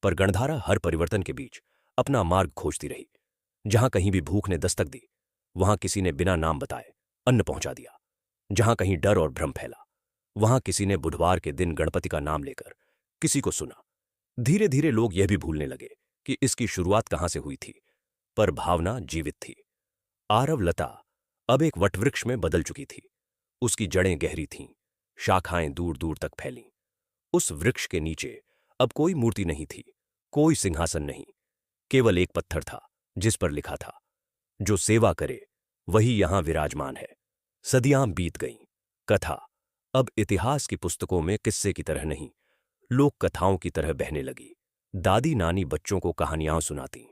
पर गणधारा हर परिवर्तन के बीच अपना मार्ग खोजती रही। जहां कहीं भी भूख ने दस्तक दी, वहां किसी ने बिना नाम बताए अन्न पहुंचा दिया। जहां कहीं डर और भ्रम फैला, वहां किसी ने बुधवार के दिन गणपति का नाम लेकर किसी को सुना। धीरे धीरे लोग यह भी भूलने लगे कि इसकी शुरुआत कहां से हुई थी, पर भावना जीवित थी। आरवलता अब एक वटवृक्ष में बदल चुकी थी। उसकी जड़ें गहरी थीं, शाखाएं दूर दूर तक फैलीं। उस वृक्ष के नीचे अब कोई मूर्ति नहीं थी, कोई सिंहासन नहीं, केवल एक पत्थर था जिस पर लिखा था, जो सेवा करे वही यहां विराजमान है। सदियां बीत गईं। कथा अब इतिहास की पुस्तकों में किस्से की तरह नहीं, लोक कथाओं की तरह बहने लगी। दादी नानी बच्चों को कहानियां सुनाती।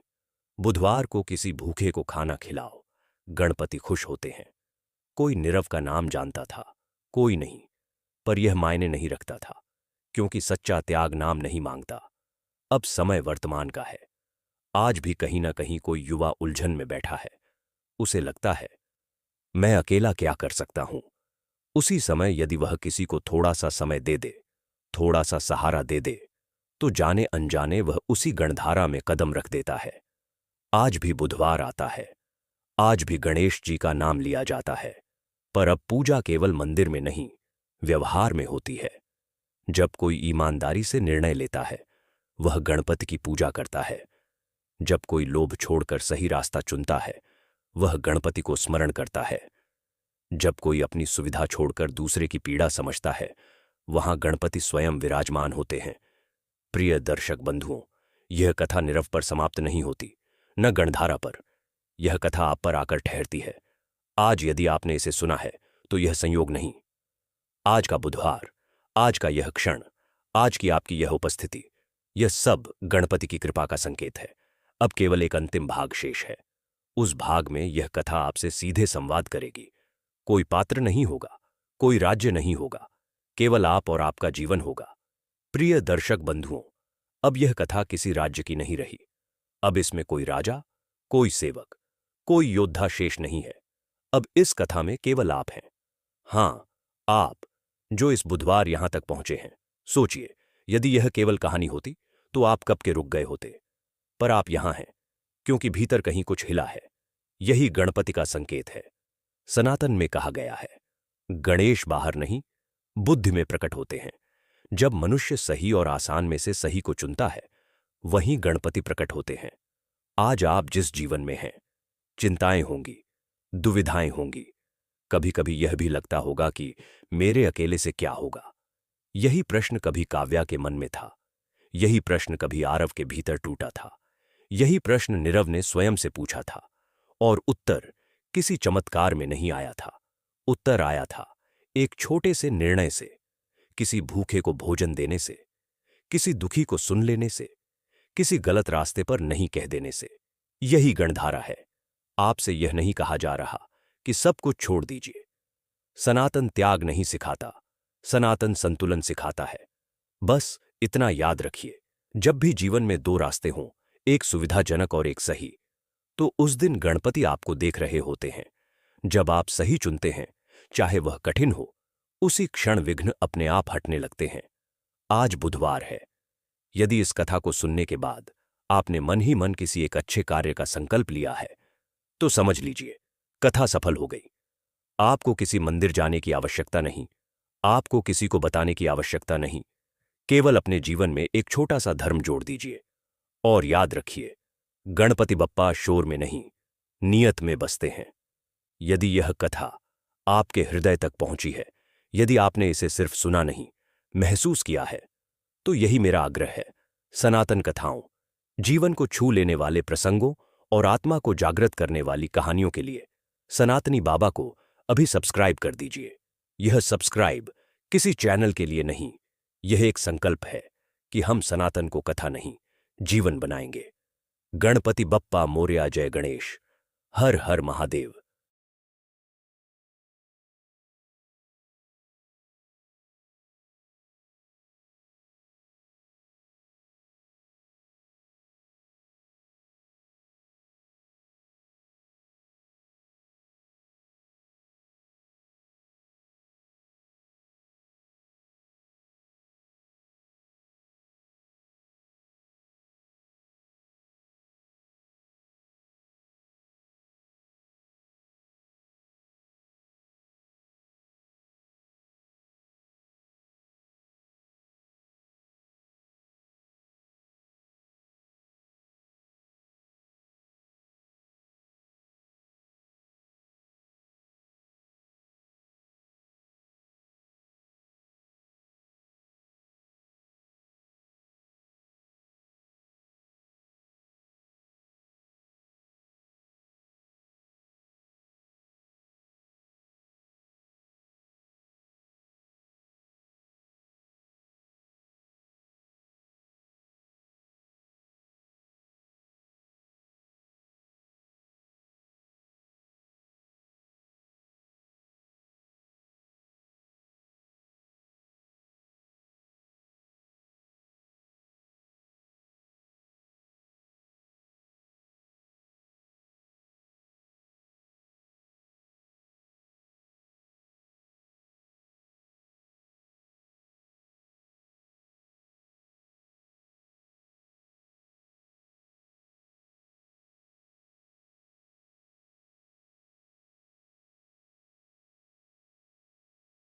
बुधवार को किसी भूखे को खाना खिलाओ, गणपति खुश होते हैं। कोई नीरव का नाम जानता था, कोई नहीं, पर यह मायने नहीं रखता था, क्योंकि सच्चा त्याग नाम नहीं मांगता। अब समय वर्तमान का है। आज भी कहीं ना कहीं कोई युवा उलझन में बैठा है। उसे लगता है, मैं अकेला क्या कर सकता हूं। उसी समय यदि वह किसी को थोड़ा सा समय दे दे, थोड़ा सा सहारा दे दे, तो जाने अनजाने वह उसी गणधारा में कदम रख देता है। आज भी बुधवार आता है, आज भी गणेश जी का नाम लिया जाता है, पर अब पूजा केवल मंदिर में नहीं, व्यवहार में होती है। जब कोई ईमानदारी से निर्णय लेता है, वह गणपति की पूजा करता है। जब कोई लोभ छोड़कर सही रास्ता चुनता है, वह गणपति को स्मरण करता है। जब कोई अपनी सुविधा छोड़कर दूसरे की पीड़ा समझता है, वहां गणपति स्वयं विराजमान होते हैं। प्रिय दर्शक बंधुओं, यह कथा नीरव पर समाप्त नहीं होती, न गणधारा पर। यह कथा आप पर आकर ठहरती है। आज यदि आपने इसे सुना है तो यह संयोग नहीं। आज का बुधवार, आज का यह क्षण, आज की आपकी यह उपस्थिति, यह सब गणपति की कृपा का संकेत है। अब केवल एक अंतिम भाग शेष है। उस भाग में यह कथा आपसे सीधे संवाद करेगी। कोई पात्र नहीं होगा, कोई राज्य नहीं होगा, केवल आप और आपका जीवन होगा। प्रिय दर्शक बंधुओं, अब यह कथा किसी राज्य की नहीं रही। अब इसमें कोई राजा, कोई सेवक, कोई योद्धा शेष नहीं है। अब इस कथा में केवल आप हैं। हां, आप जो इस बुधवार यहां तक पहुंचे हैं। सोचिए, यदि यह केवल कहानी होती तो आप कब के रुक गए होते, पर आप यहां हैं क्योंकि भीतर कहीं कुछ हिला है। यही गणपति का संकेत है। सनातन में कहा गया है, गणेश बाहर नहीं, बुद्धि में प्रकट होते हैं। जब मनुष्य सही और आसान में से सही को चुनता है, वहीं गणपति प्रकट होते हैं। आज आप जिस जीवन में हैं, चिंताएं होंगी, दुविधाएं होंगी, कभी कभी यह भी लगता होगा कि मेरे अकेले से क्या होगा। यही प्रश्न कभी काव्या के मन में था, यही प्रश्न कभी आरव के भीतर टूटा था, यही प्रश्न नीरव ने स्वयं से पूछा था। और उत्तर किसी चमत्कार में नहीं आया था। उत्तर आया था एक छोटे से निर्णय से, किसी भूखे को भोजन देने से, किसी दुखी को सुन लेने से, किसी गलत रास्ते पर नहीं कह देने से। यही गणधारा है। आपसे यह नहीं कहा जा रहा कि सब कुछ छोड़ दीजिए। सनातन त्याग नहीं सिखाता, सनातन संतुलन सिखाता है। बस इतना याद रखिए, जब भी जीवन में दो रास्ते हों, एक सुविधाजनक और एक सही, तो उस दिन गणपति आपको देख रहे होते हैं। जब आप सही चुनते हैं, चाहे वह कठिन हो, उसी क्षण विघ्न अपने आप हटने लगते हैं। आज बुधवार है। यदि इस कथा को सुनने के बाद आपने मन ही मन किसी एक अच्छे कार्य का संकल्प लिया है, तो समझ लीजिए कथा सफल हो गई। आपको किसी मंदिर जाने की आवश्यकता नहीं, आपको किसी को बताने की आवश्यकता नहीं। केवल अपने जीवन में एक छोटा सा धर्म जोड़ दीजिए और याद रखिए, गणपति बप्पा शोर में नहीं, नियत में बसते हैं। यदि यह कथा आपके हृदय तक पहुंची है, यदि आपने इसे सिर्फ सुना नहीं, महसूस किया है, तो यही मेरा आग्रह है। सनातन कथाओं, जीवन को छू लेने वाले प्रसंगों और आत्मा को जागृत करने वाली कहानियों के लिए सनातनी बाबा को अभी सब्सक्राइब कर दीजिए। यह सब्सक्राइब किसी चैनल के लिए नहीं, यह एक संकल्प है कि हम सनातन को कथा नहीं, जीवन बनाएंगे। गणपति बप्पा मोरया, जय गणेश। हर हर महादेव।